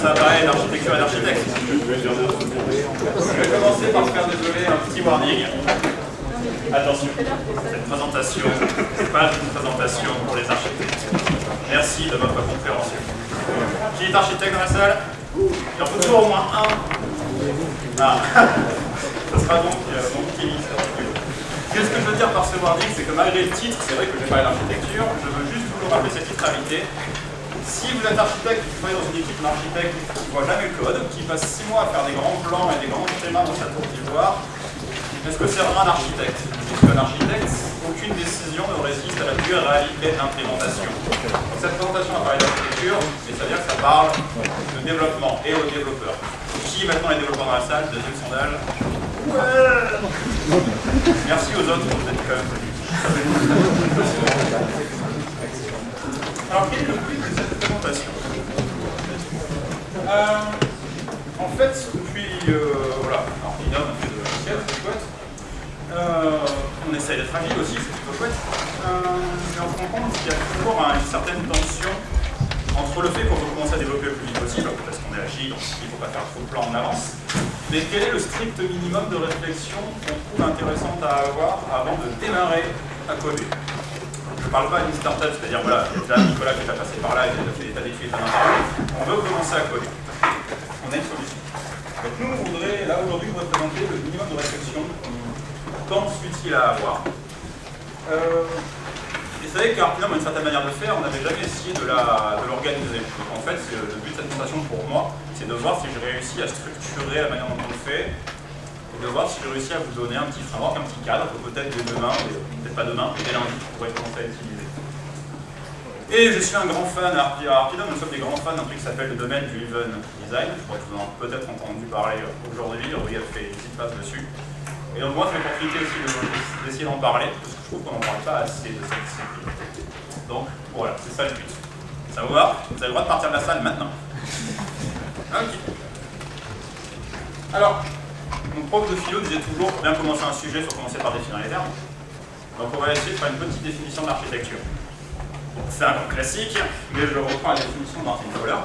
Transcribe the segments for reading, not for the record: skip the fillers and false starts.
appareil d'architecture et d'architecte. Je vais commencer par faire, désolé, un petit warning. Attention, cette présentation n'est pas une présentation pour les architectes. Merci de votre compréhension. Qui est architecte dans la salle? Il en faut toujours au moins un. Ah. Ce sera donc mon petit ministre. Qu'est-ce que je veux dire par ce warning? C'est que malgré le titre, c'est vrai que je vais parler d'architecture, je veux juste vous rappeler cette titralité. Si vous êtes architecte, vous travaillez dans une équipe d'architectes qui ne voit jamais le code, qui passe 6 mois à faire des grands plans et des grands schémas dans sa tour d'ivoire, est-ce que c'est vraiment un architecte? Puisqu'un architecte, aucune décision ne résiste à la dure réalité de l'implémentation. Donc cette présentation va parler d'architecture, mais ça veut dire que ça parle de développement et aux développeurs. Qui maintenant est développeur dans la salle? Deuxième sondage. Ouais. Merci aux autres, vous êtes quand même venus. Alors, quel est le but de cette présentation? En fait, depuis voilà, Arpinum, on fait de logiciels, c'est chouette. On essaye d'être agile aussi, c'est plutôt chouette. Mais on se rend compte qu'il y a toujours une certaine tension entre le fait qu'on veut commencer à développer le plus vite possible, parce qu'on est agile, donc il ne faut pas faire trop de plans en avance, mais quel est le strict minimum de réflexion qu'on trouve intéressante à avoir avant de démarrer à coder? Je ne parle pas d'une startup, c'est-à-dire voilà, il y a déjà Nicolas qui est déjà passé par là, il a fait des tas d'études, des tas d'interviews. On veut commencer à coder. On a une solution. Donc nous, on voudrait, là aujourd'hui, vous présenter le minimum de réflexion qu'on pense utile à avoir. Et c'est vrai qu'Arpinum a une certaine manière de faire, on n'avait jamais essayé de l'organiser. Donc en fait, le but de cette présentation pour moi, c'est de voir si j'ai réussi à structurer la manière dont on le fait, et de voir si j'ai réussi à vous donner un petit framework, un petit cadre, peut-être dès demain, peut-être pas demain, mais dès lundi, pour pouvoir commencer à utiliser. Et je suis un grand fan, à Arpinum, nous sommes des grands fans d'un truc qui s'appelle le domaine du Even Design. Je crois que vous en avez peut-être entendu parler aujourd'hui, Rudy a fait une petite passe dessus. Et donc moi, je vais profiter aussi d'essayer d'en parler, parce que je trouve qu'on n'en parle pas assez de cette discipline. Donc voilà, c'est ça le but. Ça vous va? Vous avez le droit de partir de la salle maintenant. Ok. Alors, mon prof de philo disait toujours, pour bien commencer un sujet, il faut commencer par définir les termes. Donc on va essayer de faire une petite définition de l'architecture. C'est un grand classique, mais je reprends la définition de Martin Fowler.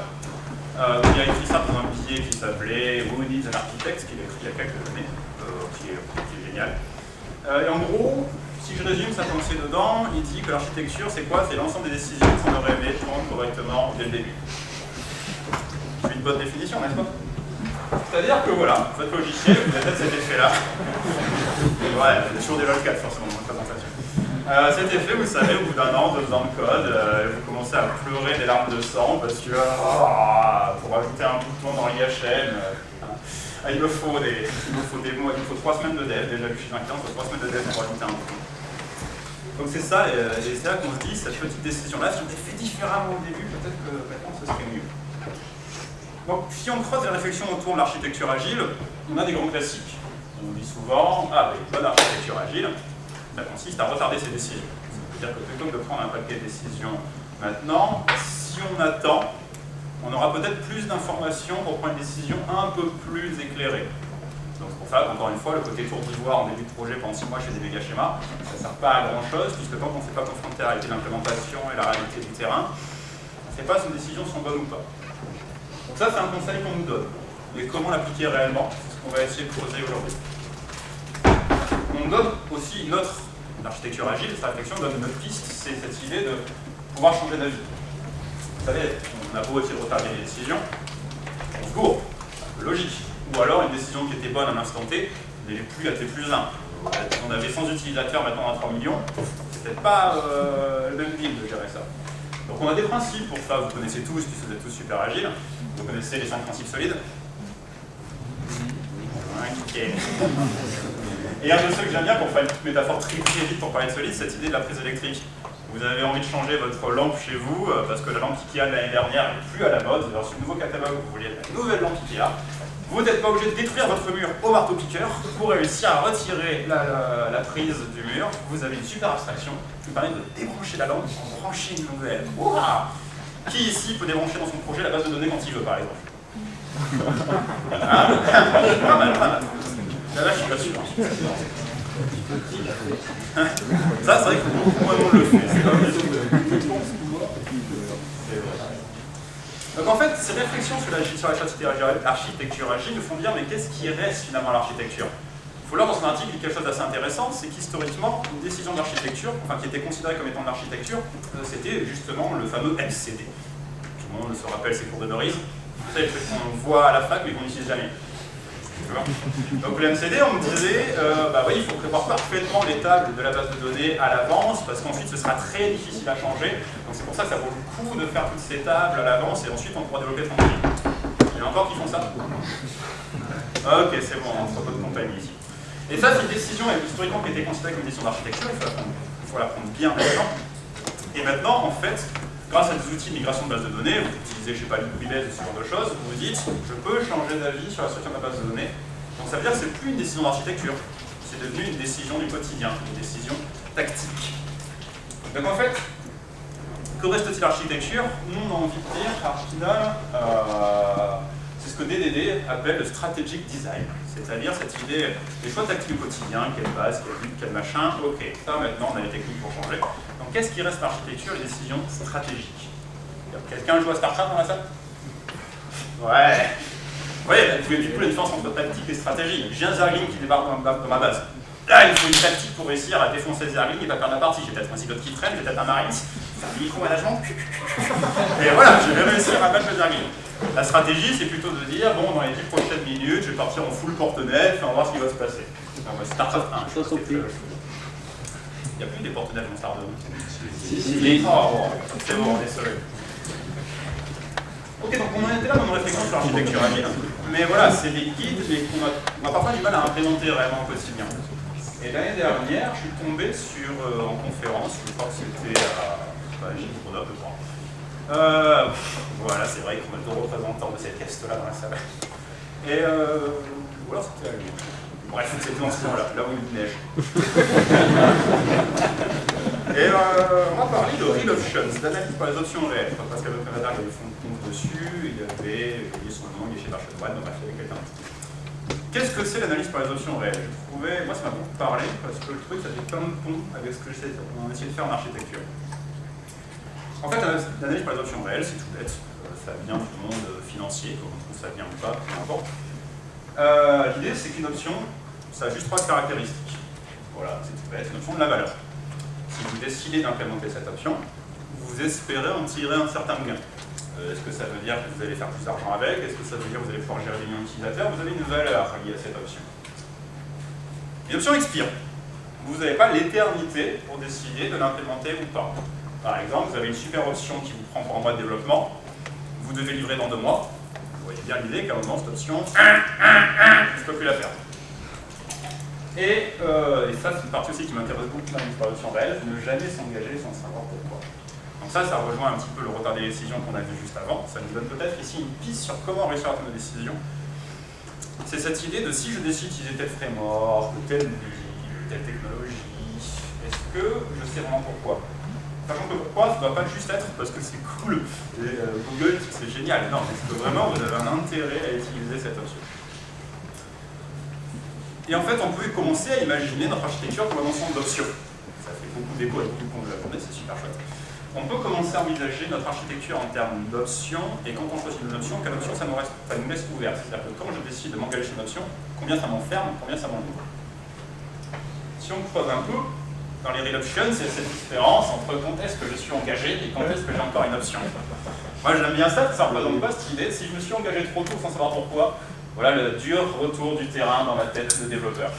Il a écrit ça dans un billet qui s'appelait Who Needs an Architect, qu'il a écrit il y a quelques années, qui est génial. Et en gros, si je résume sa pensée dedans, il dit que l'architecture, c'est quoi? C'est l'ensemble des décisions qu'on aurait aimé prendre correctement dès le début. C'est une bonne définition, n'est-ce pas? C'est-à-dire que voilà, votre logiciel, vous avez peut-être cet effet-là. Ouais, il y a toujours des lol 4 forcément dans la présentation. Cet effet, vous savez, au bout d'un an, 2 ans de code, vous commencez à pleurer des larmes de sang parce que pour ajouter un bouton dans l'IHM, il me faut des mois, il me faut 3 semaines de dev. Déjà que je suis un client, il faut 3 semaines de dev pour ajouter un bouton. Donc c'est ça, et c'est là qu'on se dit, cette petite décision-là, si on était fait différemment au début, peut-être que maintenant ce serait mieux. Donc si on creuse les réflexions autour de l'architecture agile, on a des grands classiques. On dit souvent, une bonne architecture agile, ça consiste à retarder ses décisions. C'est-à-dire que plutôt que de prendre un paquet de décisions maintenant, si on attend, on aura peut-être plus d'informations pour prendre une décision un peu plus éclairée. Donc c'est pour ça qu'encore une fois, le côté tour d'ivoire en début de projet pendant 6 mois, je fais des méga schémas, ça ne sert pas à grand chose, puisque tant qu'on ne s'est pas confronté à la réalité de l'implémentation et la réalité du terrain, on ne sait pas si nos décisions sont bonnes ou pas. Donc ça, c'est un conseil qu'on nous donne. Mais comment l'appliquer réellement? C'est ce qu'on va essayer de creuser aujourd'hui. On donne aussi l'architecture agile, cette réflexion donne une autre piste, c'est cette idée de pouvoir changer d'avis. Vous savez, on a beau essayer de retarder les décisions, on se gourre, c'est un peu logique. Ou alors une décision qui était bonne à l'instant T, n'est plus à T+1. On avait 100 utilisateurs, maintenant on a 3 millions, c'est peut-être pas le même deal de gérer ça. Donc on a des principes pour ça, vous connaissez tous, puisque vous êtes tous super agiles. Vous connaissez les 5 principes solides. Okay. Et un de ceux que j'aime bien pour faire une petite métaphore très vite pour parler de solide, cette idée de la prise électrique. Vous avez envie de changer votre lampe chez vous parce que la lampe Ikea de l'année dernière n'est plus à la mode, vous avez reçu un nouveau catalogue, vous voulez la nouvelle lampe Ikea. Vous n'êtes pas obligé de détruire votre mur au marteau-piqueur pour réussir à retirer la prise du mur. Vous avez une super abstraction qui vous permet de débrancher la lampe pour brancher une nouvelle. Ouah! Qui ici peut débrancher dans son projet la base de données quand il veut, par exemple? Pas mal, pas mal. Là, je suis pas sûr. Ça, c'est vrai que beaucoup moins de monde le fait. C'est vrai. Donc en fait, ces réflexions sur l'architecture agile nous font dire, mais qu'est-ce qui reste finalement à l'architecture? Fuller, dans son article, dit quelque chose d'assez intéressant, c'est qu'historiquement, une décision d'architecture, enfin qui était considérée comme étant de l'architecture, c'était justement le fameux MCD. Tout le monde se rappelle ses cours de Doris. C'est le truc qu'on voit à la fac, mais qu'on n'utilise jamais. Donc le MCD, on me disait, bah oui, il faut prévoir parfaitement les tables de la base de données à l'avance, parce qu'ensuite ce sera très difficile à changer. Donc c'est pour ça que ça vaut le coup de faire toutes ces tables à l'avance, et ensuite on pourra développer tranquille. Il y en a encore qui font ça? Ok, c'est bon, on se repose de compagnie ici. Et ça, c'est une décision historiquement qui était considérée comme une décision d'architecture, il faut la prendre bien maintenant. Et maintenant, en fait, grâce à des outils de migration de base de données, vous utilisez, je ne sais pas, LibreBase ou ce genre de choses, vous vous dites, je peux changer d'avis sur la structure de ma base de données. Donc ça veut dire que ce n'est plus une décision d'architecture, c'est devenu une décision du quotidien, une décision tactique. Donc en fait, que reste-t-il l'architecture? Nous, on a envie de dire, au final, c'est ce que DDD appelle le strategic design. C'est-à-dire cette idée des choix tactiques du quotidien, quelle base, quel but, quel machin, ok, ça maintenant on a les techniques pour changer. Donc qu'est-ce qui reste l'architecture? Les décisions stratégiques. Quelqu'un joue à StarCraft dans la salle? Ouais. Vous voyez, du coup la différence entre tactique et stratégie. J'ai un Zergling qui débarque dans ma base. Là, il faut une tactique pour réussir à défoncer le Zergling et pas perdre la partie. J'ai peut-être un cyclope qui traîne, j'ai peut-être un Marines, faire du micro-management. Et voilà, je vais réussir à battre le Zergling. La stratégie, c'est plutôt de dire, bon, dans les 10 prochaines minutes, je vais partir en full porte-nef et on va voir ce qui va se passer. StarCraft 1, il n'y a plus des porte-nefs dans StarCraft 2. Oh, c'est bon, désolé. Ok, donc on en était là dans nos réflexions sur l'architecture agile. Mais voilà, c'est des guides, mais on a parfois du mal à implémenter vraiment au quotidien. Et l'année dernière, je suis tombé sur, en conférence, je crois que c'était à Grenoble, je crois. Voilà, c'est vrai qu'on a deux représentants de cette caste-là dans la salle. Et ou alors c'était à Lyon. Bref, c'était dans ce coin-là, là où il y a de neige. Et on va parler de real options, d'analyse par les options réelles. Pascal Le Canada avait fait un compte dessus, il avait oublié son nom, il est chez Marchand-One, donc il y avait quelqu'un. Qu'est-ce que c'est l'analyse par les options réelles? Je trouvais, moi ça m'a beaucoup parlé, parce que le truc ça fait plein de ponts avec ce que on a essayé de faire en architecture. En fait, l'analyse par les options réelles, c'est tout bête. Ça vient du monde financier, qu'on trouve ça bien ou pas, peu importe. L'idée, c'est qu'une option, ça a juste trois caractéristiques. Voilà, c'est tout bête, une option de la valeur. Si vous décidez d'implémenter cette option, vous espérez en tirer un certain gain. Est-ce que ça veut dire que vous allez faire plus d'argent avec? Est-ce que ça veut dire que vous allez pouvoir gérer des millions d'utilisateurs? Vous avez une valeur liée à cette option. Une option expire. Vous n'avez pas l'éternité pour décider de l'implémenter ou pas. Par exemple, vous avez une super option qui vous prend pour un mois de développement, vous devez livrer dans 2 mois. Vous voyez bien l'idée qu'à un moment, cette option, je ne peux plus la faire. Et ça, c'est une partie aussi qui m'intéresse beaucoup dans l'exploration réelle, ne jamais s'engager sans savoir pourquoi. Donc ça rejoint un petit peu le retard des décisions qu'on a vu juste avant. Ça nous donne peut-être ici une piste sur comment réussir à prendre des décisions. C'est cette idée de si je décide d'utiliser tel framework, telle bible, telle technologie, est-ce que je sais vraiment pourquoi? Sachant que pourquoi, ça ne doit pas juste être parce que c'est cool, et Google, c'est génial. Non, parce que vraiment, vous avez un intérêt à utiliser cette option. Et en fait, on peut commencer à imaginer notre architecture comme un ensemble d'options. Ça fait beaucoup d'écho avec tout le monde de la journée, c'est super chouette. On peut commencer à envisager notre architecture en termes d'options, et quand on choisit une option, quelle option ça nous laisse ouverte. C'est-à-dire que quand je décide de m'engager sur une option, combien ça m'enferme, combien ça m'ouvre. Si on creuse un peu, dans les real options, c'est cette différence entre quand est-ce que je suis engagé et quand est-ce que j'ai encore une option. Moi j'aime bien ça, ça ne représente pas cette idée. Si je me suis engagé trop tôt sans savoir pourquoi, voilà le dur retour du terrain dans ma tête de développeur.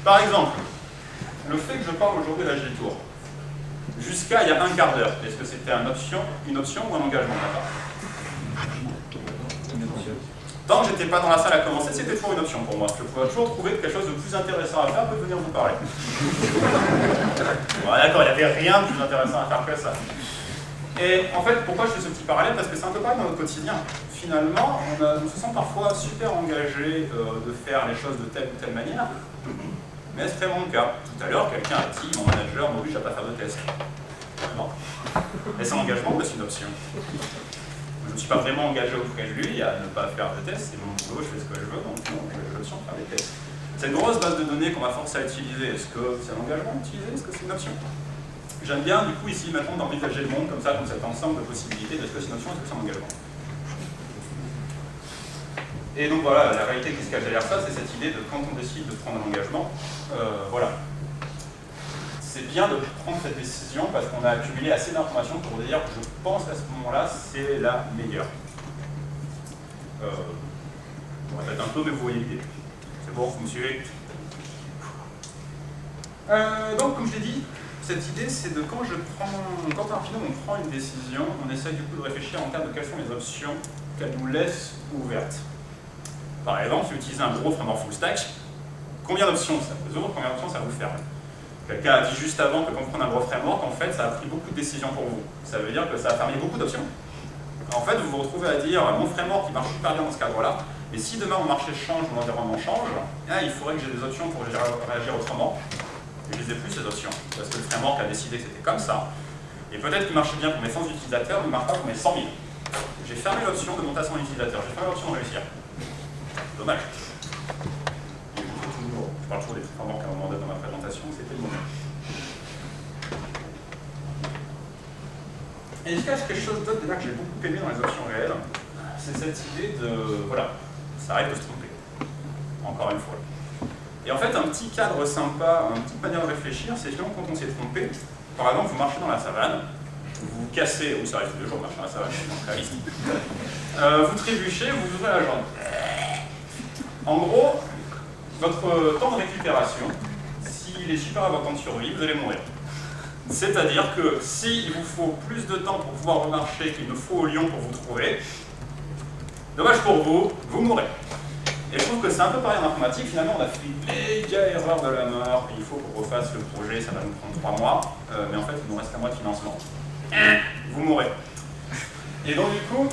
Par exemple, le fait que je parle aujourd'hui de l'Agile Tour, jusqu'à il y a un quart d'heure, est-ce que c'était une option ou un engagement de ma part? Tant que j'étais pas dans la salle à commencer, c'était toujours une option pour moi. Je pouvais toujours trouver quelque chose de plus intéressant à faire que de venir vous parler. Bon, d'accord, il n'y avait rien de plus intéressant à faire que ça. Et en fait, pourquoi je fais ce petit parallèle? Parce que c'est un peu pareil dans notre quotidien. Finalement, on se sent parfois super engagé de faire les choses de telle ou telle manière, mais c'est vraiment le cas. Tout à l'heure, quelqu'un a dit, mon manager m'oblige à ne pas faire de test. Non. Est-ce un engagement ou est-ce une option? Je ne me suis pas vraiment engagé auprès de lui à ne pas faire de tests, c'est mon boulot, je fais ce que je veux, donc j'ai l'option de faire des tests. Cette grosse base de données qu'on va forcer à utiliser, est-ce que c'est un engagement à utiliser? Est-ce que c'est une option? J'aime bien, du coup, ici, maintenant, d'envisager le monde comme ça, comme cet ensemble de possibilités. Est-ce que c'est une option, est-ce que c'est un engagement? Et donc voilà, la réalité qui se cache derrière ça, c'est cette idée de quand on décide de prendre un engagement, voilà. C'est bien de prendre cette décision parce qu'on a accumulé assez d'informations pour dire que je pense qu'à ce moment-là, c'est la meilleure. On répète un peu, mais vous voyez l'idée. C'est bon, vous me suivez? Donc, comme je l'ai dit, cette idée, c'est de quand en final on prend une décision, on essaie du coup de réfléchir en termes de quelles sont les options qu'elle nous laisse ouvertes. Par exemple, si vous utilisez un gros framework full stack, combien d'options ça vous ouvre, combien d'options ça vous ferme? Quelqu'un a dit juste avant que quand vous prenez un gros framework, en fait, ça a pris beaucoup de décisions pour vous. Ça veut dire que ça a fermé beaucoup d'options. En fait, vous vous retrouvez à dire, mon framework il marche super bien dans ce cadre-là, et si demain mon marché change, mon environnement change, il faudrait que j'ai des options pour réagir autrement. Et je les ai plus ces options, parce que le framework a décidé que c'était comme ça. Et peut-être qu'il marchait bien pour mes 100 utilisateurs, mais il ne marche pas pour mes 100 000. J'ai fermé l'option de monter à 100 utilisateurs, j'ai fermé l'option de réussir. Dommage. Je parle toujours des frameworks à un moment donné dans ma présentation, c'était le moment. Et il se cache quelque chose d'autre déjà que j'ai beaucoup aimé dans les options réelles, c'est cette idée de, voilà, ça arrête de se tromper, encore une fois. Et en fait, un petit cadre sympa, une petite manière de réfléchir, c'est finalement quand on s'est trompé, par exemple, vous marchez dans la savane, vous cassez, ou ça arrive tous les jours, marcher dans la savane, c'est réaliste, vous trébuchez, vous ouvrez la jambe. En gros, votre temps de récupération, s'il est supérieur à votre temps de survie, vous allez mourir. C'est-à-dire que s'il vous faut plus de temps pour pouvoir remarcher qu'il ne faut au lion pour vous trouver, dommage pour vous, vous mourrez. Et je trouve que c'est un peu pareil en informatique, finalement on a fait une méga erreur de la mort, il faut qu'on refasse le projet, ça va nous prendre 3 mois, mais en fait il nous reste 1 mois de financement. Vous mourrez. Et donc du coup,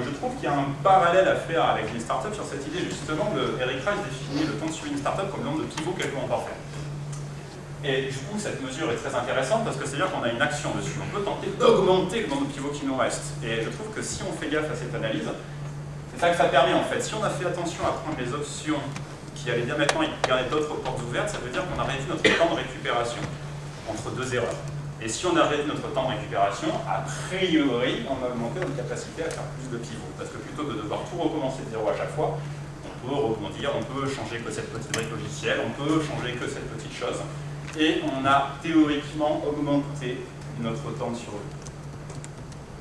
je trouve qu'il y a un parallèle à faire avec les startups sur cette idée justement de Eric Rice définit le temps de suivi d'une startup comme le nombre de pivots qu'elle peut encore faire. Et du coup, cette mesure est très intéressante parce que c'est-à-dire qu'on a une action dessus. On peut tenter d'augmenter le nombre de pivots qui nous reste. Et je trouve que si on fait gaffe à cette analyse, c'est ça que ça permet en fait. Si on a fait attention à prendre les options qui allaient bien maintenant et garder d'autres portes ouvertes, ça veut dire qu'on a réduit notre temps de récupération entre 2 erreurs. Et si on a réduit notre temps de récupération, a priori, on a augmenté notre capacité à faire plus de pivots. Parce que plutôt que de devoir tout recommencer de 0 à chaque fois, on peut rebondir, on peut changer que cette petite brique logicielle, on peut changer que cette petite chose. Et on a théoriquement augmenté notre temps de survie.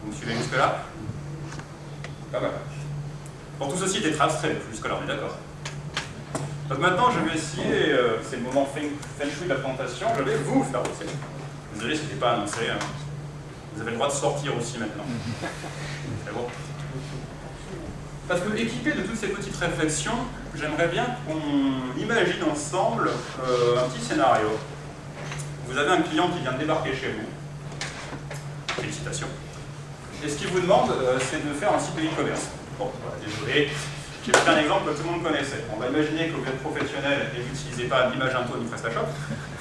Vous me suivez jusque-là? Pas mal. Pour tout ceci, d'être abstrait, jusque-là, on est d'accord. Donc maintenant, je vais essayer, c'est le moment feng shui de la présentation, je vais vous faire bosser. Désolé, ce n'était pas annoncé. Hein. Vous avez le droit de sortir aussi maintenant. C'est bon. Parce que équipé de toutes ces petites réflexions, j'aimerais bien qu'on imagine ensemble un petit scénario. Vous avez un client qui vient de débarquer chez vous. Félicitations. Et ce qu'il vous demande, c'est de faire un site de e-commerce. Bon, voilà, désolé. J'ai pris un exemple que tout le monde connaissait. On va imaginer que vous êtes professionnel et que vous n'utilisez pas ni Magento ni PrestaShop.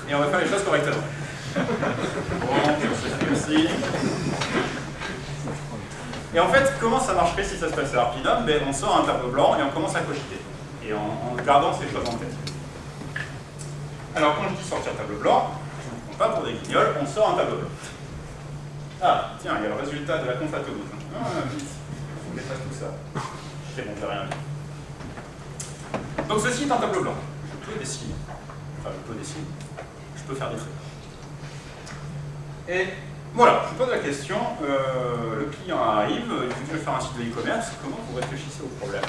Et on va faire les choses correctement. Bon, merci. Et en fait, comment ça marcherait si ça se passait rapidement? On sort un tableau blanc et on commence à cogiter. Et en gardant ces choses en tête. Alors, quand je dis sortir tableau blanc, je ne prends pas pour des guignols, on sort un tableau blanc. Ah, tiens, il y a le résultat de la conf atomique. Ah, vite, il faut que j'efface tout ça. C'est bon, j'ai rien dit. Donc, ceci est un tableau blanc. Je peux dessiner. Enfin, je peux dessiner. Je peux faire des traits. Et voilà, je pose la question, le client arrive, il vous dit de faire un site de e-commerce, comment vous réfléchissez au problème?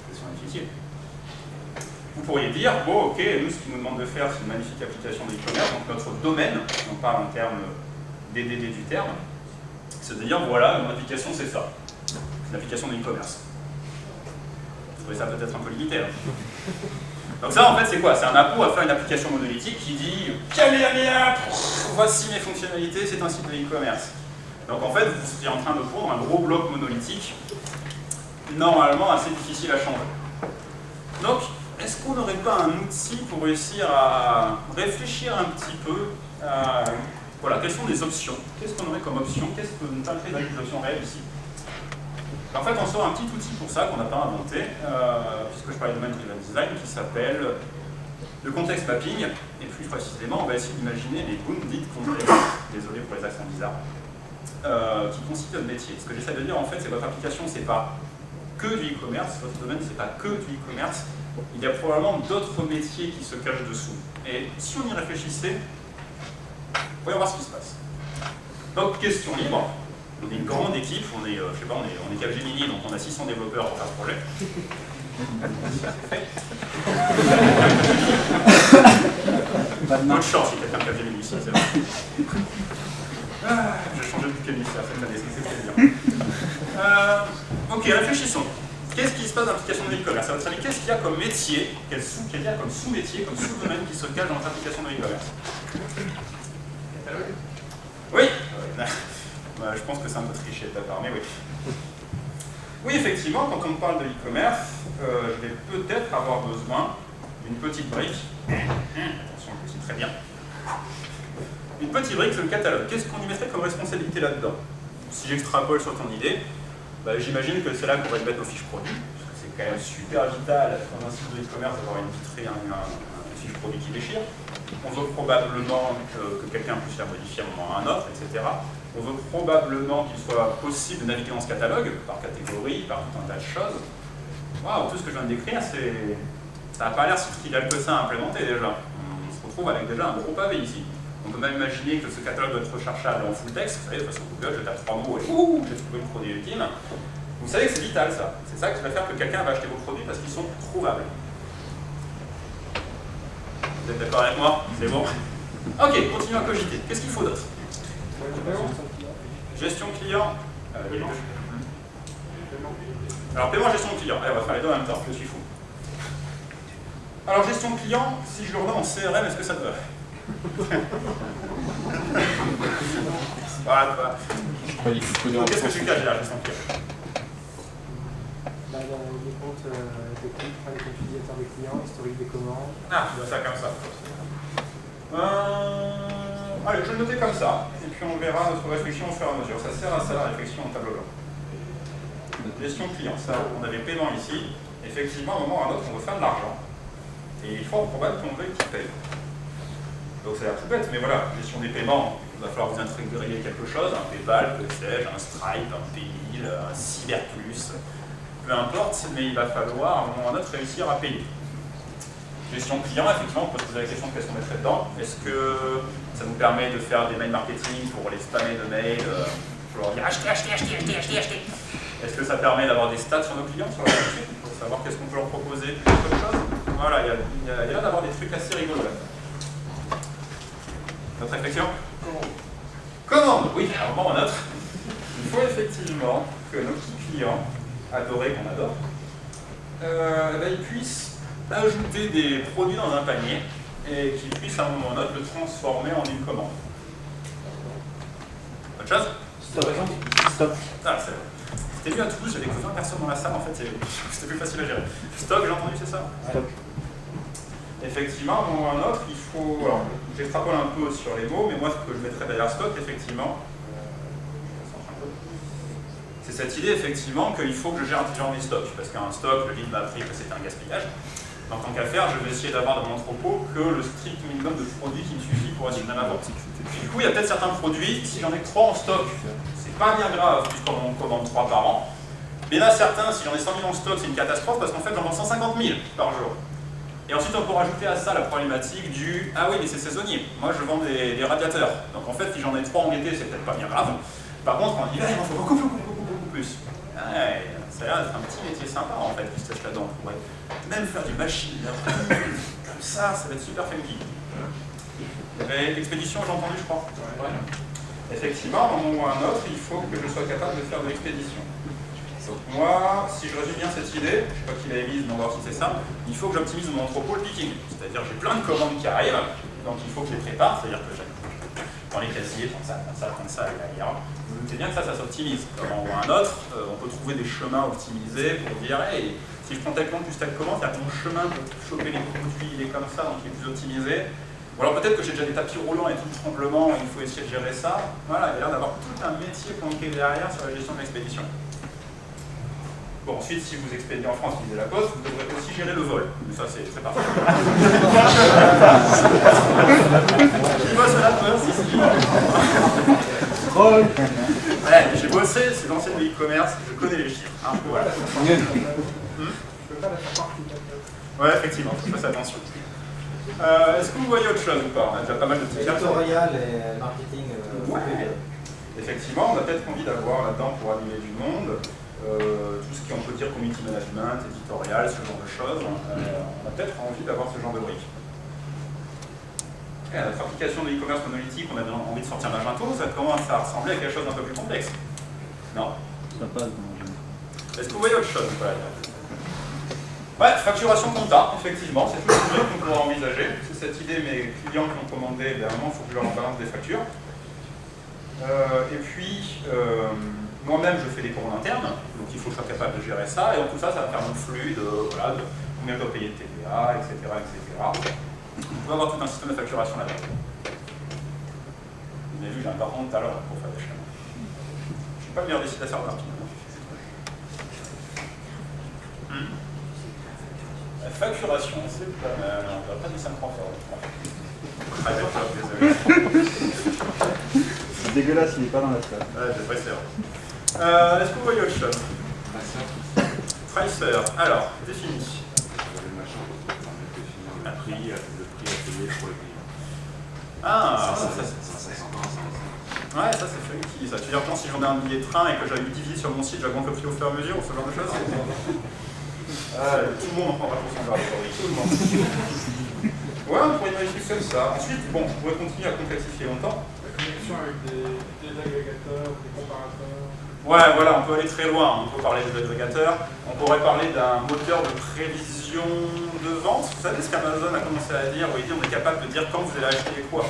Question difficile. Vous pourriez dire, bon ok, nous ce qu'il nous demande de faire c'est une magnifique application de e-commerce, donc notre domaine, on parle en termes DDD du terme, c'est de dire voilà, mon application c'est ça, une application de e-commerce. Vous trouvez ça peut-être un peu limité, hein. Donc ça, en fait, c'est quoi? C'est un appôt à faire une application monolithique qui dit « Kamehameha, voici mes fonctionnalités, c'est un site de e-commerce ». Donc en fait, vous seriez en train de prendre un gros bloc monolithique, normalement assez difficile à changer. Donc, est-ce qu'on n'aurait pas un outil pour réussir à réfléchir un petit peu à voilà, quelles sont les options? Qu'est-ce qu'on aurait comme option? Qu'est-ce que nous intéresse des options réelles ici? En fait, on sort un petit outil pour ça qu'on n'a pas inventé, puisque je parlais de Domain Driven Design, qui s'appelle Le context mapping, et plus précisément, on va essayer d'imaginer les bounded complexes, désolé pour les accents bizarres, qui constituent notre métier. Ce que j'essaie de dire, en fait, c'est que votre application, c'est pas que du e-commerce, votre domaine, c'est pas que du e-commerce, il y a probablement d'autres métiers qui se cachent dessous. Et si on y réfléchissait, voyons voir ce qui se passe. Donc, question libre. On est une grande équipe, on est, je sais pas, on est Capgemini, donc on a 600 développeurs pour faire ce projet. Bonne chance si quelqu'un Capgemini ici, c'est vrai. J'ai changé de bouc émissaire cette année, c'est bien. Ok, réfléchissons. Qu'est-ce qui se passe dans l'application de e-commerce? À votre avis, qu'est-ce qu'il y a comme métier, qu'est-ce qu'il y a comme sous-métier, comme sous-domaine qui se cache dans votre application de e-commerce? Oui. Je pense que c'est un peu triché de ta part, mais oui. Oui, effectivement, quand on parle de e-commerce, je vais peut-être avoir besoin d'une petite brique. Attention, je le dis très bien. Une petite brique, c'est le catalogue. Qu'est-ce qu'on y mettrait comme responsabilité là-dedans? Si j'extrapole sur ton idée, j'imagine que c'est là qu'on va mettre nos fiches produits, parce que c'est quand même super vital dans un site de e-commerce d'avoir une vitrine, une fiche produit qui déchire. On veut probablement que quelqu'un puisse la modifier à un moment ou à un autre, etc. On veut probablement qu'il soit possible de naviguer dans ce catalogue, par catégorie, par tout un tas de choses. Waouh, tout ce que je viens de décrire, ça n'a pas l'air si trivial que ça à implémenter déjà. On se retrouve avec déjà un gros pavé ici. On peut même imaginer que ce catalogue doit être recherchable en full text. Vous savez, sur Google, je tape 3 mots et ouh, j'ai trouvé le produit ultime. Vous savez que c'est vital ça. C'est ça qui va faire que quelqu'un va acheter vos produits parce qu'ils sont trouvables. Vous êtes d'accord avec moi? C'est bon? Ok, continuons à cogiter. Qu'est-ce qu'il faut d'autre? Gestion client. Alors, paiement, gestion client. Allez, on va faire les deux en même temps, je suis fou. Alors, gestion client, si je le redonne en CRM, est-ce que ça te va? Voilà. Qu'est-ce que tu caches derrière la gestion client? Les comptes techniques, les comptes utilisateurs des clients, historique des commandes. Ah, je dois faire comme ça. Allez, je vais le noter comme ça, et puis on verra notre réflexion au fur et à mesure. Ça sert à ça la réflexion en tableau blanc. Gestion client, ça, on avait paiement ici. Effectivement, à un moment ou à un autre, on veut faire de l'argent. Et il faut probablement qu'on veuille qui paye. Donc ça a l'air tout bête, mais voilà, gestion des paiements, il va falloir vous intégrer quelque chose, un PayPal, que sais-je, un Stripe, un Paymill, un Cyberplus, peu importe, mais il va falloir à un moment ou à un autre réussir à payer. Gestion client, effectivement, on peut se poser la question de qu'est-ce qu'on mettrait dedans. Est-ce que ça nous permet de faire des mails marketing pour les spammer de mails, pour leur dire achetez, achetez, achetez, achetez, achetez, achetez. Est-ce que ça permet d'avoir des stats sur nos clients, sur leur site, pour savoir qu'est-ce qu'on peut leur proposer, plus d'autres choses? Voilà, il y a l'air d'avoir des trucs assez rigolos là. Notre réflexion? Commande. Oui, à un moment ou à un autre, il faut effectivement que nos petits clients, adorés qu'on adore, ils puissent ajouter des produits dans un panier et qu'ils puissent à un moment ou à un autre le transformer en une commande. Autre chose? Stop. Ah, c'est vrai. C'était mieux à Toulouse, j'avais que 20 personnes dans la salle, en fait, c'était plus facile à gérer. Stock, j'ai entendu, c'est ça? Stock. Effectivement, à un moment ou à un autre, il faut... Alors, j'extrapole un peu sur les mots, mais moi, ce que je mettrais derrière stock, effectivement, c'est cette idée, effectivement, qu'il faut que je gère intelligemment mes stocks. Parce qu'un stock, le lead m'a appris que c'était un gaspillage. En tant qu'à faire, je vais essayer d'avoir dans mon entrepôt que le strict minimum de produits qui me suffit pour assurer ma vente. Du coup, il y a peut-être certains produits, si j'en ai 3 en stock, c'est pas bien grave, puisqu'on en commande 3 par an. Mais là, certains, si j'en ai 100 000 en stock, c'est une catastrophe, parce qu'en fait, j'en vends 150 000 par jour. Et ensuite, on peut rajouter à ça la problématique du « Ah oui, mais c'est saisonnier. Moi, je vends des radiateurs. Donc en fait, si j'en ai 3 en été, c'est peut-être pas bien grave. Par contre, en hiver, il m'en faut beaucoup plus. » Ouais, ça a l'air d'être un petit métier sympa, en fait, qui se cache là-dedans. On pourrait même faire du machine learning. Comme ça va être super funky. L'expédition, j'ai entendu, je crois. Ouais. Effectivement, à un moment ou à un autre, il faut que je sois capable de faire de l'expédition. Donc moi, si je résume bien cette idée, je ne sais pas qui l'a émise, mais on va voir si c'est ça, il faut que j'optimise mon entrepôt le picking. C'est-à-dire j'ai plein de commandes qui arrivent, donc il faut que je les prépare, c'est-à-dire que dans les casiers, prendre ça, et là, c'est bien que ça s'optimise. À un moment ou à un autre, on peut trouver des chemins optimisés pour dire hey, si je prends tel commande plus telle commande, c'est-à-dire que mon chemin pour choper les produits, il est comme ça, donc il est plus optimisé. Ou alors peut-être que j'ai déjà des tapis roulants et tout le tremblement, et il faut essayer de gérer ça. Voilà, il y a l'air d'avoir tout un métier planqué derrière sur la gestion de l'expédition. Bon, ensuite, si vous expédiez en France, utilisez la poste, vous devrez aussi gérer le vol. Mais ça, c'est très particulier. Qui bosse là-dedans, si. Ouais, j'ai bossé, c'est l'ancienne de e-commerce, je connais les chiffres. Hein, voilà. Je peux pas la faire partie. Ouais, effectivement, faut faire attention. Est-ce que vous voyez autre chose ou pas? On a déjà pas mal de petits cas. Éditorial et marketing. Ouais. Effectivement, on a peut-être envie d'avoir là-dedans pour animer du monde. Tout ce qui on peut dire community management, éditorial, ce genre de choses. On a peut-être envie d'avoir ce genre de briques. Et à notre application de e-commerce monolithique, on a envie de sortir Magento, ça commence à ressembler à quelque chose d'un peu plus complexe. Non? Ça passe dans Magento. Est-ce que vous voyez autre chose? Ouais, facturation compta, effectivement, c'est tout ce qu'on pourra envisager. C'est cette idée, mes clients qui ont commandé, ben, à un moment, il faut que je leur en balance des factures. Et puis, moi-même, je fais des commandes internes, donc il faut que je sois capable de gérer ça, et en tout ça, ça va faire mon flux de, voilà, de combien je dois payer de TVA, etc., etc. On peut avoir tout un système de facturation là-dedans. Vous avez vu, j'ai un baron tout à l'heure pour faire des schémas. Je ne suis pas le meilleur dessinateur rapide. La facturation, c'est pas mal. On ne va pas dire ça me prend fort. Ah d'accord, désolé. C'est dégueulasse, il n'est pas dans la salle. Ouais, je préfère. Est-ce que vous voyez autre chose? Pricer. Alors, défini. Le prix à payer pour le client. Ah, ça, ouais, ça c'est funky ça. Tu veux dire, si j'en ai un billet de train et que j'avais divisé sur mon site, j'augmente le prix au fur et à mesure ou ce genre de choses? Tout le monde en prendra pour son verre aujourd'hui, tout le monde. Ouais, on pourrait imaginer comme ça. Ensuite, bon, on pourrait continuer à complexifier longtemps. La connexion avec des agrégateurs, des comparateurs. Ouais, voilà, on peut aller très loin. On peut parler des agrégateurs. On pourrait parler d'un moteur de prévision de vente. Vous savez ce qu'Amazon a commencé à dire, où il dit on est capable de dire quand vous allez acheter quoi.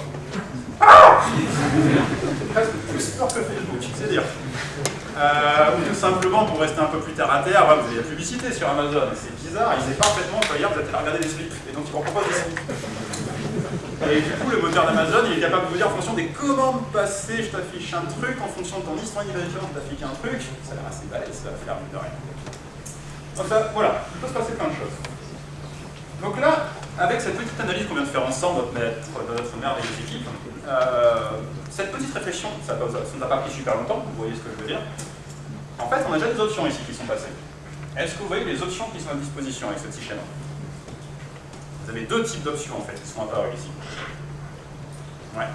C'est presque plus fort que Facebook, c'est dire. Ou tout simplement, pour rester un peu plus terre à terre, vous avez la publicité sur Amazon. C'est bizarre, il sait parfaitement que hier vous êtes allé regarder des slips. Et donc il vous propose des slips. Et du coup, le moteur d'Amazon, il est capable de vous dire en fonction des commandes passées, je t'affiche un truc, en fonction de ton histoire d'immédiatement, je t'affiche un truc. Ça a l'air assez balèze, ça va faire de rien. Donc ça, voilà, il peut se passer plein de choses. Donc là, avec cette petite analyse qu'on vient de faire ensemble, notre merveilleuse équipe, cette petite réflexion, ça ne nous a pas pris super longtemps, vous voyez ce que je veux dire. En fait, on a déjà des options ici qui sont passées. Est-ce que vous voyez les options qui sont à disposition avec ce petit schéma? Vous avez deux types d'options en fait qui sont apparues ici. Ouais.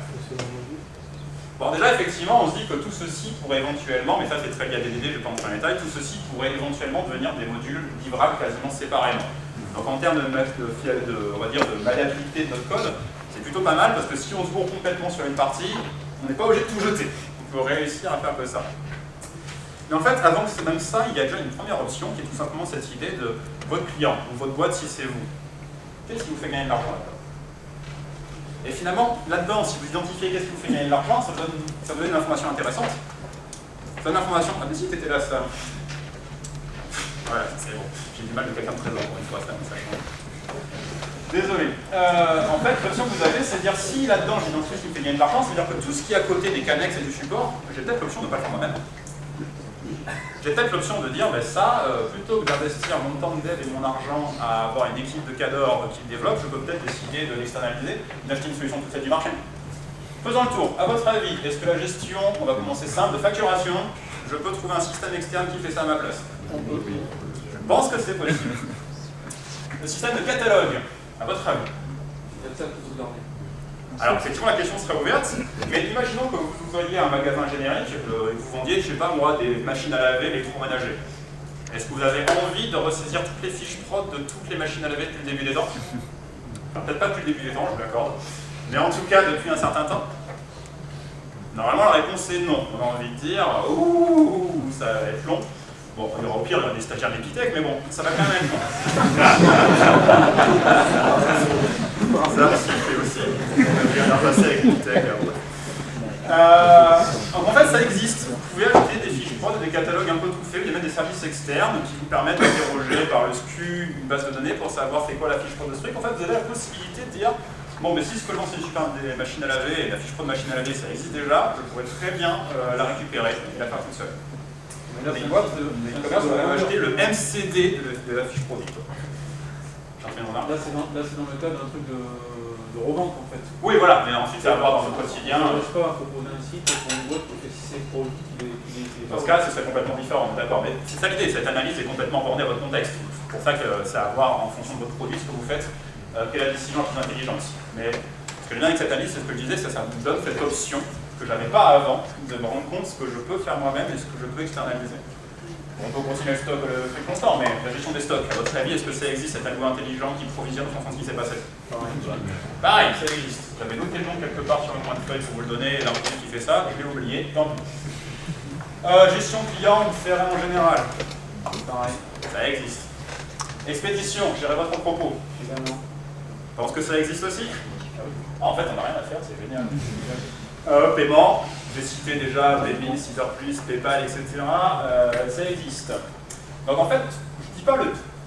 Bon, déjà, effectivement, on se dit que tout ceci pourrait éventuellement, mais ça c'est très lié à DDD, je ne vais pas entrer en détail, tout ceci pourrait éventuellement devenir des modules livrables quasiment séparément. Donc en termes on va dire, de malléabilité de notre code, c'est plutôt pas mal parce que si on se bourre complètement sur une partie, on n'est pas obligé de tout jeter. On peut réussir à faire que ça. Mais en fait, avant que même ça, il y a déjà une première option qui est tout simplement cette idée de votre client, ou votre boîte si c'est vous. Qu'est-ce qui vous fait gagner de l'argent là-dedans? Et finalement, là-dedans, si vous identifiez qu'est-ce qui vous fait gagner de l'argent, ça vous donne une information intéressante. Ça donne une information. Ah, mais si t'étais là, ça. Voilà, c'est bon. J'ai du mal de quelqu'un de présent pour une fois, ça change. Désolé. En fait, l'option que vous avez, c'est de dire si là-dedans j'identifie ce qui me fait gagner de l'argent, c'est-à-dire que tout ce qui est à côté des connexes et du support, j'ai peut-être l'option de ne pas le faire moi-même. J'ai peut-être l'option de dire, ben ça, plutôt que d'investir mon temps de dev et mon argent à avoir une équipe de cadors qui le développe, je peux peut-être décider de l'externaliser, d'acheter une solution toute faite du marché. Faisons le tour. À votre avis, est-ce que la gestion, on va commencer simple, de facturation, je peux trouver un système externe qui fait ça à ma place? Je pense que c'est possible. Le système de catalogue, à votre avis? Alors, effectivement, la question serait ouverte, mais imaginons que vous ouvriez un magasin générique et que vous vendiez, je sais pas moi, des machines à laver électroménagères. Est-ce que vous avez envie de ressaisir toutes les fiches prod de toutes les machines à laver depuis le début des temps? Enfin, peut-être pas depuis le début des temps, je vous l'accorde, mais en tout cas depuis un certain temps. Normalement, la réponse est non. On a envie de dire, ouh, ça va être long. Bon, il y aura au pire des stagiaires d'Epitech, mais bon, ça va quand même être long. Ça, on s'y fait aussi. On vient passer avec Epitech. En fait, ça existe. Vous pouvez ajouter des fiches prod, des catalogues un peu tout faits, il y a même des services externes qui vous permettent d'interroger par le SKU une base de données pour savoir c'est quoi la fiche prod de ce truc. En fait, vous avez la possibilité de dire bon, mais si ce que je lance c'est des machines à laver et la fiche prod de machine à laver ça existe déjà, je pourrais très bien la récupérer et la faire toute seule. Des boîtes de commerce, on va acheter le MCD de la fiche produit. Là, c'est dans le cas d'un truc de revente en fait. Oui, voilà, mais ensuite, c'est à voir dans le quotidien. On ne cherche pas à proposer un site pour une boîte qui fait si c'est produit qui est. Dans ce cas, ce serait complètement différent, d'accord. Mais c'est ça l'idée, cette analyse est complètement bornée à votre contexte. C'est pour ça que c'est à voir en fonction de votre produit, ce que vous faites, quelle est la décision la plus intelligente. Mais ce que j'aime bien avec cette analyse, c'est ce que je disais, ça vous donne cette option que je n'avais pas avant, de me rendre compte ce que je peux faire moi-même et ce que je peux externaliser. On peut continuer le stock, le flux constant, mais la gestion des stocks, à votre avis, est-ce que ça existe, cet algo intelligent qui provisionne en fonction de ce qui s'est passé? Pareil, ça existe. J'avais noté le nom quelque part sur un coin de feuille pour vous le donner, et d'un produit qui fait ça, je l'ai oublié, tant pis. Gestion client, XRM en général. Pareil, ça existe. Expédition, gérer votre propos. Je pense que ça existe aussi. En fait, on n'a rien à faire, c'est génial. Paiement, j'ai cité déjà Baby, Caesar Plus, PayPal, etc. Ça existe. Donc en fait, je ne dis pas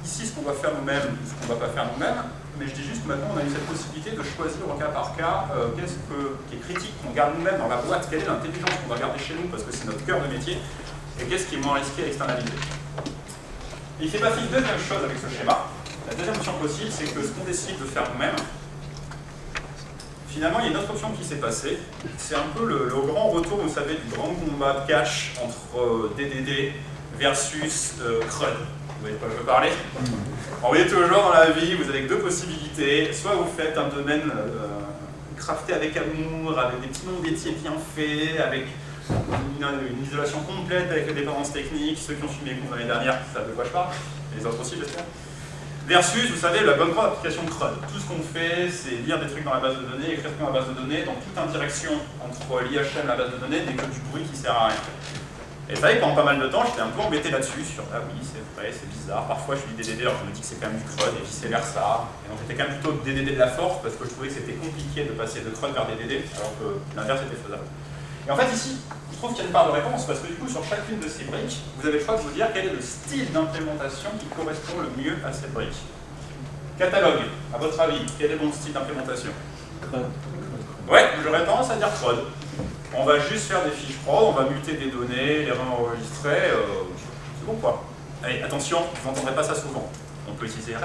ici ce qu'on va faire nous-mêmes, ce qu'on ne va pas faire nous-mêmes, mais je dis juste que maintenant on a eu cette possibilité de choisir au cas par cas qu'est-ce qui est critique, qu'on garde nous-mêmes dans la boîte, quelle est l'intelligence qu'on va garder chez nous parce que c'est notre cœur de métier, et qu'est-ce qui est moins risqué à externaliser. Et il s'est passé une deuxième chose avec ce schéma. La deuxième option possible, c'est que ce qu'on décide de faire nous-mêmes, finalement, il y a une autre option qui s'est passée. C'est un peu le grand retour, vous savez, du grand combat de cash entre DDD versus CRUD. Vous voyez de quoi je veux parler? Vous voyez toujours dans la vie, vous avez deux possibilités. Soit vous faites un domaine crafté avec amour, avec des petits noms métiers bien faits, avec une isolation complète avec les dépendances techniques. Ceux qui ont suivi mes cours l'année dernière savent de quoi je parle. Les autres aussi, j'espère. Versus, vous savez, la bonne grande application CRUD. Tout ce qu'on fait, c'est lire des trucs dans la base de données, écrire dans la base de données, donc toute interaction entre l'IHM et la base de données n'est que du bruit qui sert à rien. Et vous savez, pendant pas mal de temps, j'étais un peu embêté là-dessus, sur ah oui, c'est vrai, c'est bizarre, parfois je suis DDD alors que je me dis que c'est quand même du CRUD et vice versa. Et donc j'étais quand même plutôt DDD de la force parce que je trouvais que c'était compliqué de passer de CRUD vers DDD, alors que l'inverse était faisable. Et en fait ici, je trouve qu'il y a une part de réponse parce que du coup sur chacune de ces briques, vous avez le choix de vous dire quel est le style d'implémentation qui correspond le mieux à cette brique. Catalogue, à votre avis, quel est mon style d'implémentation? Ouais, j'aurais tendance à dire CRUD. On va juste faire des fiches prod, on va muter des données, les réenregistrer, c'est bon quoi. Allez, attention, vous n'entendrez pas ça souvent. On peut utiliser RMS.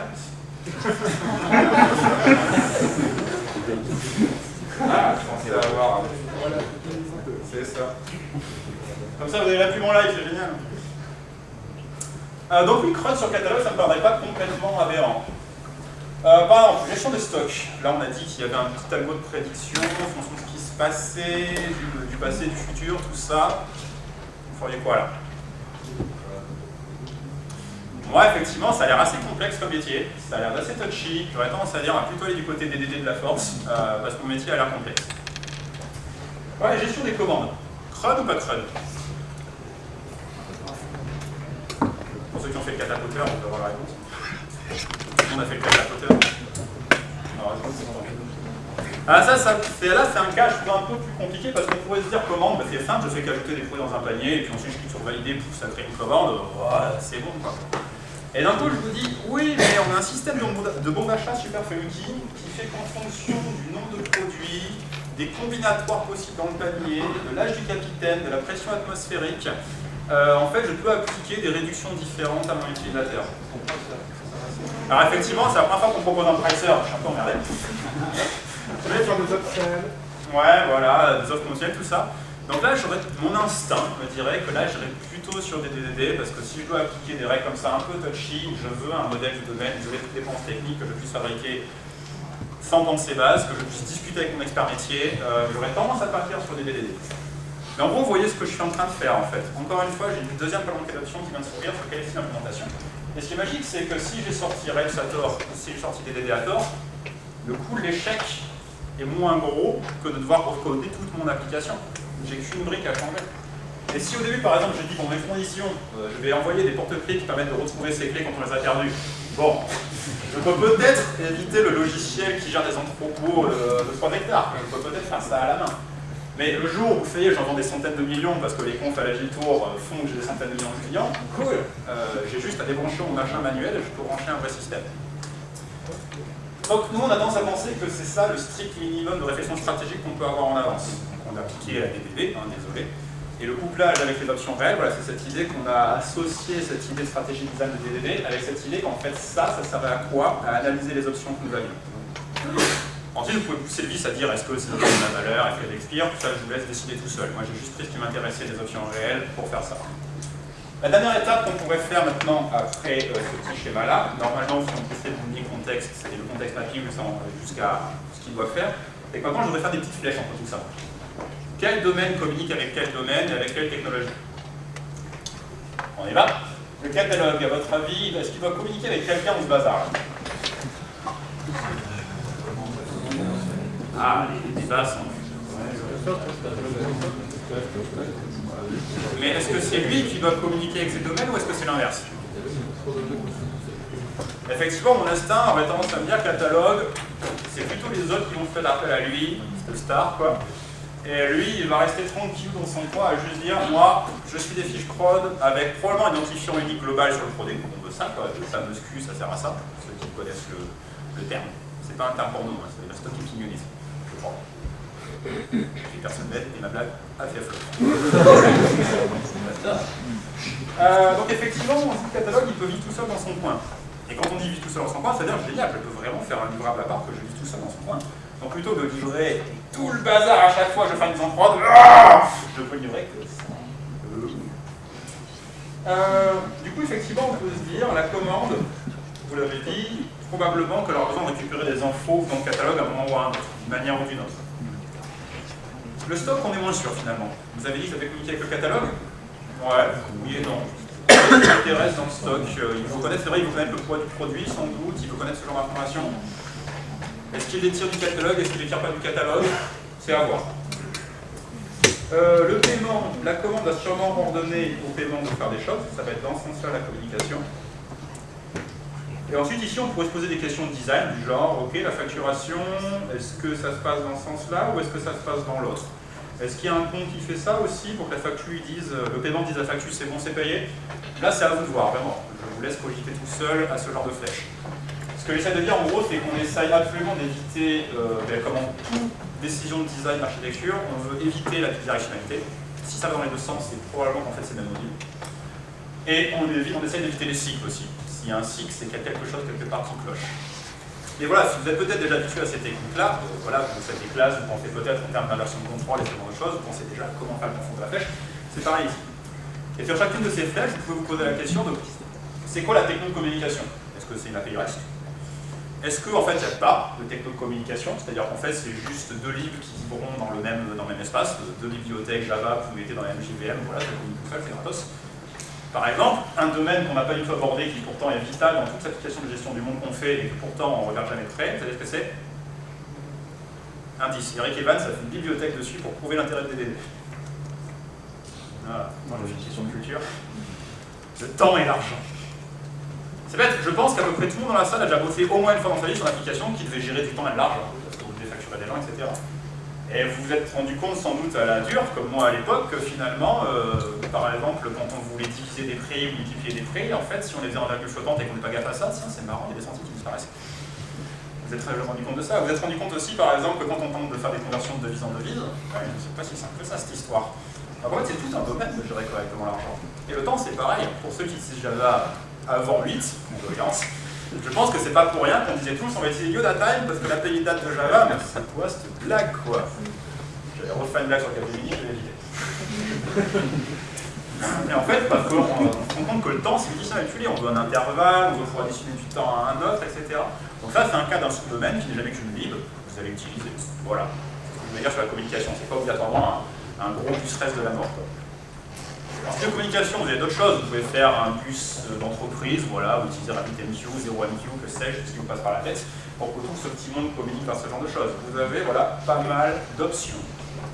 Ah, je pensais avoir. Voilà, C'est ça. Comme ça, vous avez la plume en live, c'est génial. Donc oui, CRUD sur catalogue, ça ne me paraît pas complètement aberrant. Par exemple, gestion des stocks. Là, on a dit qu'il y avait un petit algo de prédiction en fonction de ce qui se passait, du passé, du futur, tout ça. Vous feriez quoi là? Moi, effectivement, ça a l'air assez complexe comme métier. Ça a l'air assez touchy. J'aurais tendance à dire plutôt aller du côté des DDD de la force, parce que mon métier a l'air complexe. Ouais, gestion des commandes. CRUD ou pas CRUD? Pour ceux qui ont fait le catapoteur, on peut avoir la réponse. On a fait le catapoteur. Ah, là, c'est un cas, je trouve, un peu plus compliqué parce qu'on pourrait se dire commande, bah, c'est simple, je fais qu'ajouter des produits dans un panier et puis ensuite je clique sur valider pour ça crée une commande. Voilà, c'est bon quoi. Et d'un coup, je vous dis, oui, mais on a un système de bon d'achat super funky qui fait qu'en fonction du nombre de produits, des combinatoires possibles dans le panier, de l'âge du capitaine, de la pression atmosphérique, en fait, je peux appliquer des réductions différentes à mon utilisateur. Alors effectivement, c'est la première fois qu'on propose un pricer, je suis un peu emmerdé. on va faire des upsells. Ouais, voilà, des offres promotionnelles, tout ça. Donc là, mon instinct me dirait que là, j'irais plutôt sur des DDD, parce que si je dois appliquer des règles comme ça un peu touchy, où je veux un modèle du domaine, je veux toutes les dépenses techniques que je puisse fabriquer sans penser base, que je puisse discuter avec mon expert métier, j'aurais tendance à partir sur des DDD. Mais en gros, vous voyez ce que je suis en train de faire en fait. Encore une fois, j'ai une deuxième palanquée d'options qui vient de s'ouvrir sur quelle est l'implémentation. Et ce qui est magique, c'est que si j'ai sorti Rails à tort, ou si j'ai sorti DDD à tort, le coût de l'échec est moins gros que de devoir recoder toute mon application. J'ai qu'une brique à changer. Et si au début, par exemple, je dis pour mes conditions, je vais envoyer des porte-clés qui permettent de retrouver ces clés quand on les a perdues, bon, je peux peut-être éviter le logiciel qui gère des entrepôts de 3 hectares. Je peux peut-être faire ça à la main. Mais le jour où, vous savez, j'en vends des centaines de millions parce que les confs à l'Agiltour font que j'ai des centaines de millions de clients, cool, j'ai juste à débrancher mon machin manuel et je peux brancher un vrai système. Donc nous, on a tendance à penser que c'est ça le strict minimum de réflexion stratégique qu'on peut avoir en avance. Donc on a appliqué à DDD, désolé. Et le couplage avec les options réelles, voilà, c'est cette idée qu'on a associé cette idée de stratégie design de DDD avec cette idée qu'en fait ça servait à quoi? À analyser les options que nous avions. Ensuite, vous pouvez pousser le vice à dire est-ce que c'est la valeur, est-ce qu'elle expire, tout ça je vous laisse décider tout seul. Moi j'ai juste pris ce qui m'intéressait des options réelles pour faire ça. La dernière étape qu'on pourrait faire maintenant après ce petit schéma-là, normalement si on possède le contexte, c'est le contexte mapping jusqu'à ce qu'il doit faire, et que maintenant je voudrais faire des petites flèches entre tout ça. Quel domaine communique avec quel domaine et avec quelle technologie? On y va. Le catalogue, à votre avis, est-ce qu'il doit communiquer avec quelqu'un ou ce bazar? Ah, les débats sont... Mais est-ce que c'est lui qui doit communiquer avec ses domaines ou est-ce que c'est l'inverse? Effectivement, mon instinct aurait tendance à me dire catalogue, c'est plutôt les autres qui vont faire appel à lui, c'est le star, quoi. Et lui, il va rester tranquille dans son coin à juste dire, moi, je suis des fiches prod avec probablement un identifiant unique global sur le prodé, donc on veut ça, quoi. Le fameux SKU, ça sert à ça, pour ceux qui connaissent le terme. C'est pas un terme pour nous, hein, c'est la stock keeping unit, je crois. Et personne bête, et ma blague a fait flop. Donc effectivement, ce catalogue, il peut vivre tout seul dans son coin. Et quand on dit vivre tout seul dans son coin, c'est-à-dire génial, je peux vraiment faire un livrable à part que je vis tout seul dans son coin. Donc plutôt que de livrer tout le bazar à chaque fois que je fais une mise en prod, je peux livrer que ça. Du coup, effectivement, on peut se dire, la commande, vous l'avez dit, probablement qu'elle aura besoin de récupérer des infos dans le catalogue à un moment ou à un autre, d'une manière ou d'une autre. Le stock, on est moins sûr finalement. Vous avez dit que ça fait communiquer avec le catalogue? Ouais, oui et non. Ce qui m'intéresse dans le stock, il faut connaître, c'est vrai, il faut connaître le poids du produit, sans doute, il faut connaître ce genre d'informations. Est-ce qu'il les tire du catalogue? Est-ce qu'il les tire pas du catalogue? C'est à voir. Le paiement, la commande va sûrement ordonner au paiement de faire des choses, ça va être dans ce sens-là la communication. Et ensuite, ici, on pourrait se poser des questions de design, du genre, ok, la facturation, est-ce que ça se passe dans ce sens-là ou est-ce que ça se passe dans l'autre? Est-ce qu'il y a un compte qui fait ça aussi pour que la facture dise, le paiement dise à la facture c'est bon, c'est payé? Là, c'est à vous de voir, vraiment. Je vous laisse cogiter tout seul à ce genre de flèche. Ce que j'essaie de dire en gros, c'est qu'on essaye absolument d'éviter, comme en toute décision de design d'architecture, on veut éviter la bidirectionnalité. Si ça va dans les deux sens, c'est probablement qu'en fait c'est le même module. Et on essaye d'éviter les cycles aussi. S'il y a un cycle, c'est qu'il y a quelque chose quelque part qui cloche. Et voilà, si vous êtes peut-être déjà habitué à ces techniques-là, voilà, vous faites des classes, vous pensez peut-être en termes d'inversion de contrôle et ce genre de choses, vous pensez déjà comment faire le confond de la flèche, c'est pareil ici. Et sur chacune de ces flèches, vous pouvez vous poser la question de c'est quoi la techno de communication? Est-ce que c'est une API REST? Est-ce qu'en fait il n'y a pas de techno de communication? C'est-à-dire qu'en fait c'est juste deux libres qui vivront dans le même espace, deux bibliothèques Java, vous mettez dans la MJVM, voilà, ça communique tout seul, c'est gratos. Par exemple, un domaine qu'on n'a pas du tout abordé, qui pourtant est vital dans toute l'application de gestion du monde qu'on fait et que pourtant on ne regarde jamais de près, vous savez ce que c'est? Indice. Eric Evans a fait une bibliothèque dessus pour prouver l'intérêt de DDD. Voilà, moi j'ai une question de culture. Le temps et l'argent. C'est bête, je pense qu'à peu près tout le monde dans la salle a déjà bossé au moins une fois dans sa vie sur l'application qui devait gérer du temps et de l'argent, parce que vous devez facturer des gens, etc. Et vous vous êtes rendu compte sans doute à la dure, comme moi à l'époque, que finalement, par exemple, quand on voulait diviser des prix ou multiplier des prix, en fait, si on les faisait en virgule flottante et qu'on n'est pas gaffe à ça, tiens, c'est marrant, il y a des centimes qui disparaissent. Vous êtes rendu compte de ça? Vous êtes rendu compte aussi, par exemple, que quand on tente de faire des conversions de devise en devise, c'est pas si simple que ça, cette histoire. Donc en fait, c'est tout un domaine de gérer correctement l'argent. Et le temps, c'est pareil. Pour ceux qui utilisent Java avant 8, en l'occurrence, je pense que c'est pas pour rien qu'on disait tous on va utiliser Yoda Time parce que l'API date de Java, mais c'est quoi cette blague quoi? J'avais refait une blague sur Capgemini, je l'ai évité. Et en fait, parce qu'on se rend compte que le temps c'est difficile à utiliser, on veut un intervalle, on veut pouvoir additionner du temps à un autre, etc. Donc ça c'est un cas d'un sous-domaine qui n'est jamais qu'une lib, vous allez utiliser. Voilà. Ce que je veux dire sur la communication, c'est pas obligatoirement un gros bus reste de la mort. En ce qui est de communication, vous avez d'autres choses. Vous pouvez faire un bus d'entreprise, voilà, vous utilisez RabbitMQ, 0MQ, que sais-je, ce qui vous passe par la tête, pour que tout ce petit monde communique par ce genre de choses. Vous avez voilà, pas mal d'options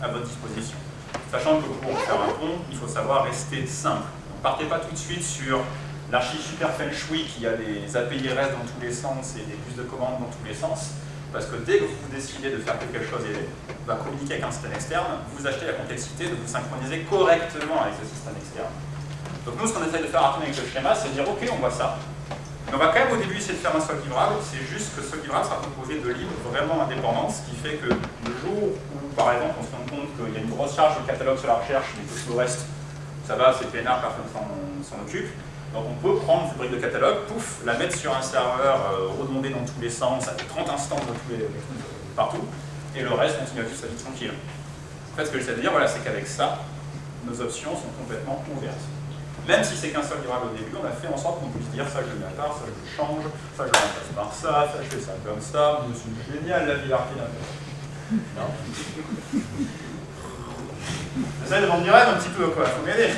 à votre disposition. Sachant que pour faire un pont, il faut savoir rester simple. Donc partez pas tout de suite sur l'archi super feng shui qui a des API REST dans tous les sens et des bus de commandes dans tous les sens. Parce que dès que vous décidez de faire quelque chose et va communiquer avec un système externe, vous achetez la complexité de vous synchroniser correctement avec ce système externe. Donc nous, ce qu'on essaye de faire avec ce schéma, c'est de dire ok, on voit ça. Mais on va quand même au début essayer de faire un seul livrable, c'est juste que ce livrable sera composé de livres vraiment indépendants, ce qui fait que le jour où, par exemple, on se rend compte qu'il y a une grosse charge de catalogue sur la recherche, mais que tout le reste, ça va, c'est peinard, personne s'en occupe. Donc on peut prendre cette brique de catalogue, pouf, la mettre sur un serveur, redonder dans tous les sens, avec 30 instances de partout, et le reste continue à vivre sa vie tranquille. En fait, ce que j'essaie de dire, voilà, c'est qu'avec ça, nos options sont complètement ouvertes. Même si c'est qu'un seul livrable au début, on a fait en sorte qu'on puisse dire ça je le mets à part, ça je le change, ça je le remplace par ça je fais ça comme ça, c'est génial la vie arcade. Non. J'essaie de vendre du rêve un petit peu, quoi, faut m'aider.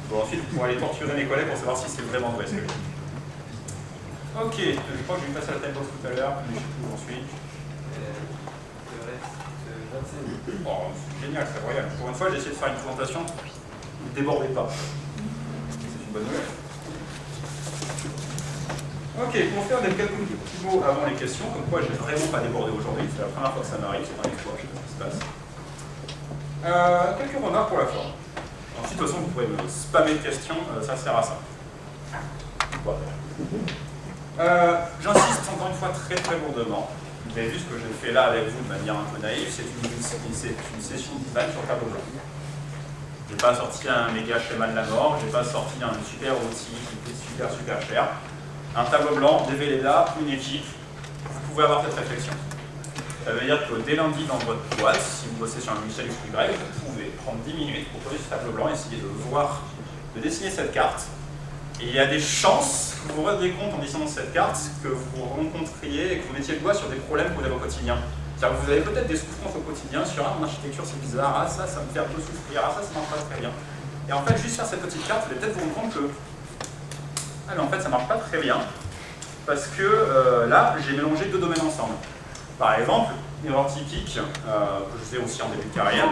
Bon, ensuite, vous pourrez aller torturer mes collègues pour savoir si c'est vraiment vrai ce que je dis. Ok, je crois que j'ai passé à la timebox tout à l'heure, mais je sais plus où j'en suis. Le reste, 25. Oh, c'est génial, c'est royal. Pour une fois, j'ai essayé de faire une présentation. Ne débordez pas. C'est une bonne nouvelle. Ok, pour faire quelques petits mots avant les questions, comme quoi j'ai vraiment pas débordé aujourd'hui, c'est la première fois que ça m'arrive, c'est un exploit, je sais pas ce qui se passe. Quelques remarques pour la forme. Ensuite, de toute façon, vous pouvez me spammer de questions, ça sert à ça. Voilà. J'insiste encore une fois très lourdement. Vous avez vu ce que j'ai fait là avec vous de manière un peu naïve, c'est une session de design sur tableau blanc. Je n'ai pas sorti un méga schéma de la mort, je n'ai pas sorti un super outil qui coûte super cher. Un tableau blanc, des VLDA, une équipe, vous pouvez avoir cette réflexion. Ça veut dire que dès lundi dans votre boîte, si vous bossez sur un logiciel XY, vous pouvez prendre 10 minutes pour poser ce tableau blanc et essayer de voir, de dessiner cette carte. Et il y a des chances que vous vous rendiez compte en dessinant cette carte que vous rencontriez et que vous mettiez le doigt sur des problèmes que vous avez au quotidien. C'est-à-dire que vous avez peut-être des souffrances au quotidien sur mon architecture c'est bizarre, ah ça me fait un peu souffrir, ah ça marche pas très bien. Et en fait, juste faire cette petite carte, vous allez peut-être vous rendre compte que ah mais en fait ça marche pas très bien parce que là j'ai mélangé deux domaines ensemble. Par exemple, une erreur typique que je faisais aussi en début de carrière,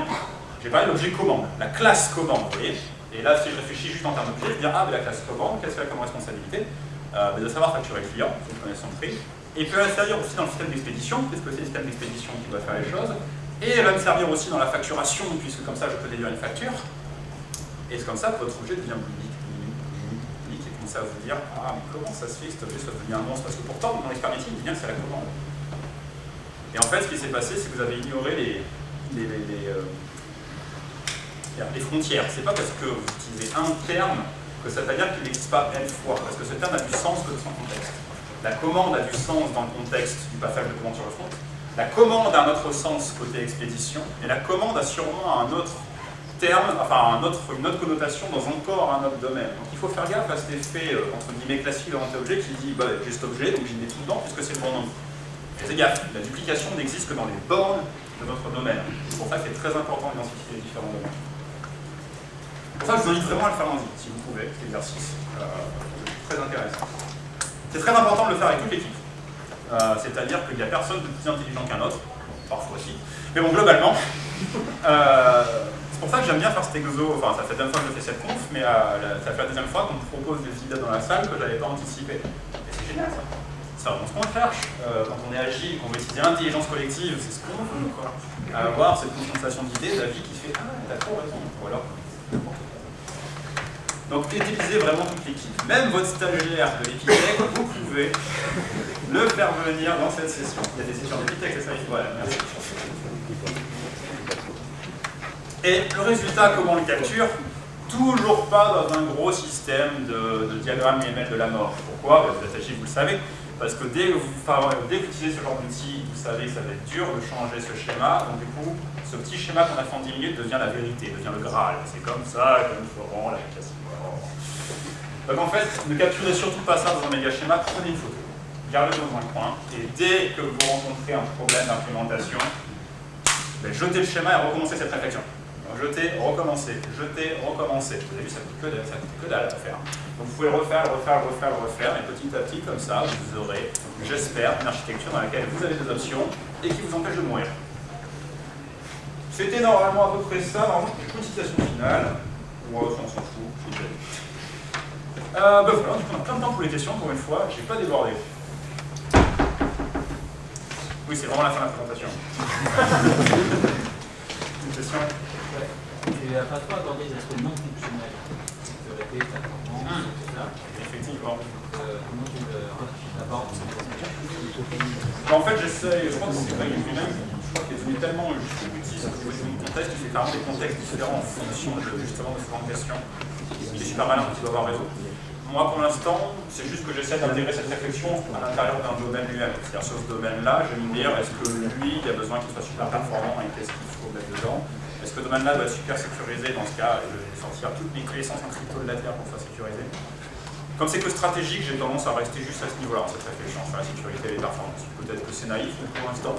j'ai parlé de l'objet commande, la classe commande, vous voyez. Et là, si je réfléchis juste en termes d'objet, je vais dire ah mais la classe commande, qu'est-ce qu'elle a comme responsabilité de savoir facturer le client, c'est une connaissance prix. Et puis elle va servir aussi dans le système d'expédition, puisque c'est le système d'expédition qui doit faire les choses. Et elle va me servir aussi dans la facturation, puisque comme ça je peux déduire une facture. Et c'est comme ça que votre objet devient public. Et comme ça vous dire, ah mais comment ça se fait que cet objet soit devenu un monstre? Parce que pourtant, dans l'expert métier, il dit bien que c'est la commande. Et en fait, ce qui s'est passé, c'est que vous avez ignoré les frontières. C'est pas parce que vous utilisez un terme que ça veut dire qu'il n'existe pas N fois, parce que ce terme a du sens que dans son contexte. La commande a du sens dans le contexte du passage de commande sur le front. La commande a un autre sens côté expédition, et la commande a sûrement un autre terme, enfin une autre connotation dans encore un autre domaine. Donc il faut faire gaffe à cet effet entre guillemets classique de l'objet qui dit bah, j'ai cet objet, donc j'y mets tout dedans puisque c'est le bon nom. Faites gaffe, la duplication n'existe que dans les bornes de votre domaine. C'est pour ça qu'il est très important d'identifier les différents domaines. Pour ça, je vous invite vraiment à le faire en ligne, si vous pouvez, cet exercice. C'est très intéressant. C'est très important de le faire avec toute l'équipe. C'est-à-dire qu'il n'y a personne de plus intelligent qu'un autre, parfois aussi. Mais bon, globalement, c'est pour ça que j'aime bien faire cet exo. Enfin, ça fait la deuxième fois que je fais cette conf, mais ça fait la deuxième fois qu'on me propose des idées dans la salle que je n'avais pas anticipées. Et c'est génial ça. C'est vraiment ce qu'on cherche. Quand on est agile, qu'on veut utiliser l'intelligence collective, c'est ce qu'on veut, quoi. Avoir cette concentration d'idées, d'avis qui fait ah, t'as trop raison. Ou alors, donc utilisez vraiment toute l'équipe. Même votre stagiaire de l'Epitech, vous pouvez le faire venir dans cette session. Il y a des sessions d'Epitech, c'est ça? Voilà, merci. Et le résultat, comment on le capture? Toujours pas dans un gros système de diagramme UML de la mort. Pourquoi? Vous êtes agile, vous le savez. Parce que dès que vous utilisez ce genre d'outil, vous savez que ça va être dur de changer ce schéma. Donc du coup, ce petit schéma qu'on a fait en 10 minutes devient la vérité, devient le Graal. C'est comme ça, comme Florent, la classique. Donc en fait, ne capturez surtout pas ça dans un méga schéma, prenez une photo, gardez-le dans un coin, et dès que vous rencontrez un problème d'implémentation, jetez le schéma et recommencez cette réflexion. Jeter, recommencer, jeter, recommencer. Vous avez vu, ça ne coûte que dalle à faire. Donc vous pouvez refaire, et petit à petit, comme ça, vous aurez, j'espère, une architecture dans laquelle vous avez des options et qui vous empêche de mourir. C'était normalement à peu près ça, normalement, une citation finale. Ouais, on s'en fout, je vous le dis. Voilà, du coup, on a plein de temps pour les questions, pour une fois, j'ai pas débordé. Oui, c'est vraiment la fin de la présentation. Une question? Tu n'as pas trop abordé les aspects non fonctionnels, sécurité, performance, tout ça. Effectivement. Comment tu l'abordes? En fait, j'essaye, je crois que c'est vrai, je crois qu'il y a des tellement jusqu'au boutiste au niveau du contexte, il fait carrément des contextes différents en fonction justement de ce genre de questions. Il est super malin, il doit avoir raison. Moi, pour l'instant, c'est juste que j'essaie d'intégrer cette réflexion à l'intérieur d'un domaine lui-même. C'est-à-dire, sur ce domaine-là, je vais me dire, est-ce que lui, il a besoin qu'il soit super performant et qu'est-ce qu'il faut mettre dedans? Est-ce que ce domaine-là doit être super sécurisé? Dans ce cas, je vais sortir toutes mes clés sans crypto de la Terre pour que ça soit sécurisé. Comme c'est que stratégique, j'ai tendance à rester juste à ce niveau-là, cette réflexion sur la sécurité et les performances. Peut-être que c'est naïf, mais pour l'instant,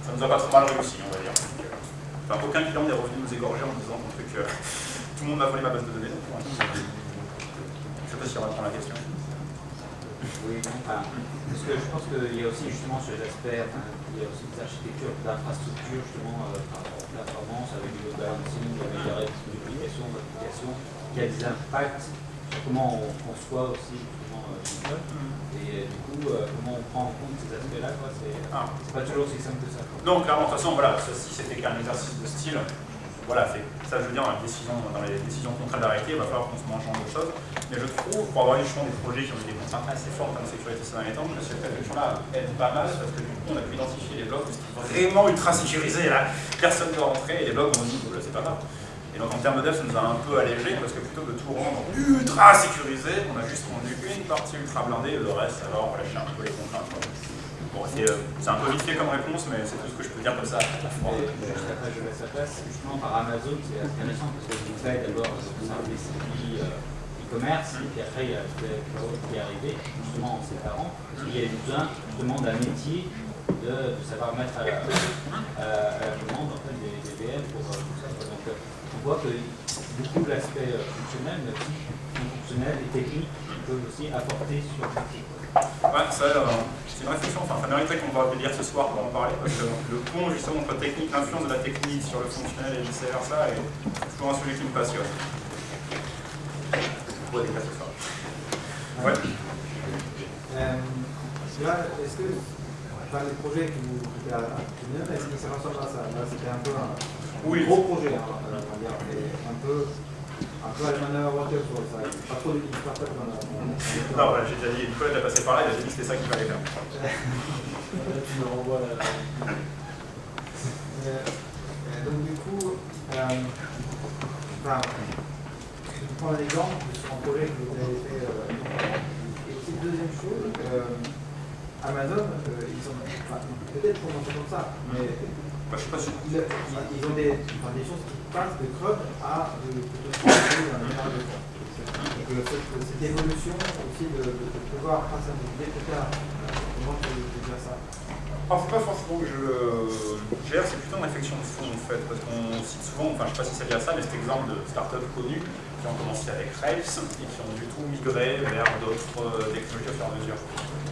ça nous a pas trop mal réussi, on va dire. Enfin, aucun client n'est revenu nous égorger en disant ton truc, tout le monde m'a volé ma base de données. Donc, je sais pas si on répond à la question. Oui, enfin, parce que je pense qu'il y a aussi justement sur les aspects, il y a aussi des architectures d'infrastructure justement par rapport aux performances, avec du load balancing, avec des règles de duplication, d'application, qui a des impacts sur comment on conçoit aussi justement le code. Et du coup, comment on prend en compte ces aspects-là, c'est pas toujours aussi simple que ça. Non, clairement, de toute façon, voilà, si c'était qu'un exercice de style, voilà, ça je veux dire, dans les décisions contraires d'arrêter, il va falloir qu'on se mange de choses. Mais je trouve, pour avoir eu justement des projets qui ont eu des contraintes assez fortes en sécurité ces derniers temps, que cette réflexion-là aide pas mal, parce que du coup, on a pu identifier les blocs vraiment ultra sécurisés, là, personne ne doit rentrer, et les blocs, on dit, c'est pas grave. Et donc en termes de dev, ça nous a un peu allégé, parce que plutôt que de tout rendre ultra sécurisé, on a juste rendu une partie ultra blindée, et le reste, alors, on va lâcher un peu les contraintes. Bon, c'est un peu vite fait comme réponse, mais c'est tout ce que je peux dire comme ça. Juste après, je laisse la place. Justement, par Amazon, c'est intéressant parce que vous faites d'abord un BCP e-commerce, et puis après, il y a le cloud qui est arrivé, justement en séparant. Il y a eu besoin justement d'un métier de savoir mettre à la demande en fait, des VM pour tout ça. Donc, on voit que beaucoup de l'aspect fonctionnel, mais aussi non fonctionnel et technique, peuvent aussi apporter sur le métier. Ouais, ça, c'est une réflexion, enfin, ça mériterait qu'on va lire ce soir pour en parler, parce que le pont justement entre technique, l'influence de la technique sur le fonctionnel et vice versa est toujours un sujet qui me passionne. Pourquoi des cas ce soir? Ouais. Là, est-ce que les projets que vous faites à Pinion, est-ce que ça ressemble à ça? Là, c'était un peu un gros projet, hein, on va dire, et un peu à la manœuvre water sur ça. Pas trop de startups dans la. Non, voilà, j'ai déjà dit, Nicolas est passé par là, il a dit que c'était ça qu'il fallait faire. Tu me renvoies là. Donc du coup, je prends un exemple sur un projet que vous avez fait. Et aussi deuxième chose, Amazon, ils ont peut-être commencé comme ça, mais je suis pas sûr. Ils ont des choses qui passent de CRUD à de dans les meilleurs de temps. Cette évolution aussi de pouvoir passer à des etc. Comment tu veux dire ça? Alors, c'est pas forcément que je le gère, c'est plutôt une réflexion de fond en fait, parce qu'on cite souvent, enfin je sais pas si c'est lié à ça, mais cet exemple de startups connues qui ont commencé avec Rails et qui ont du tout migré vers d'autres technologies au fur et à mesure.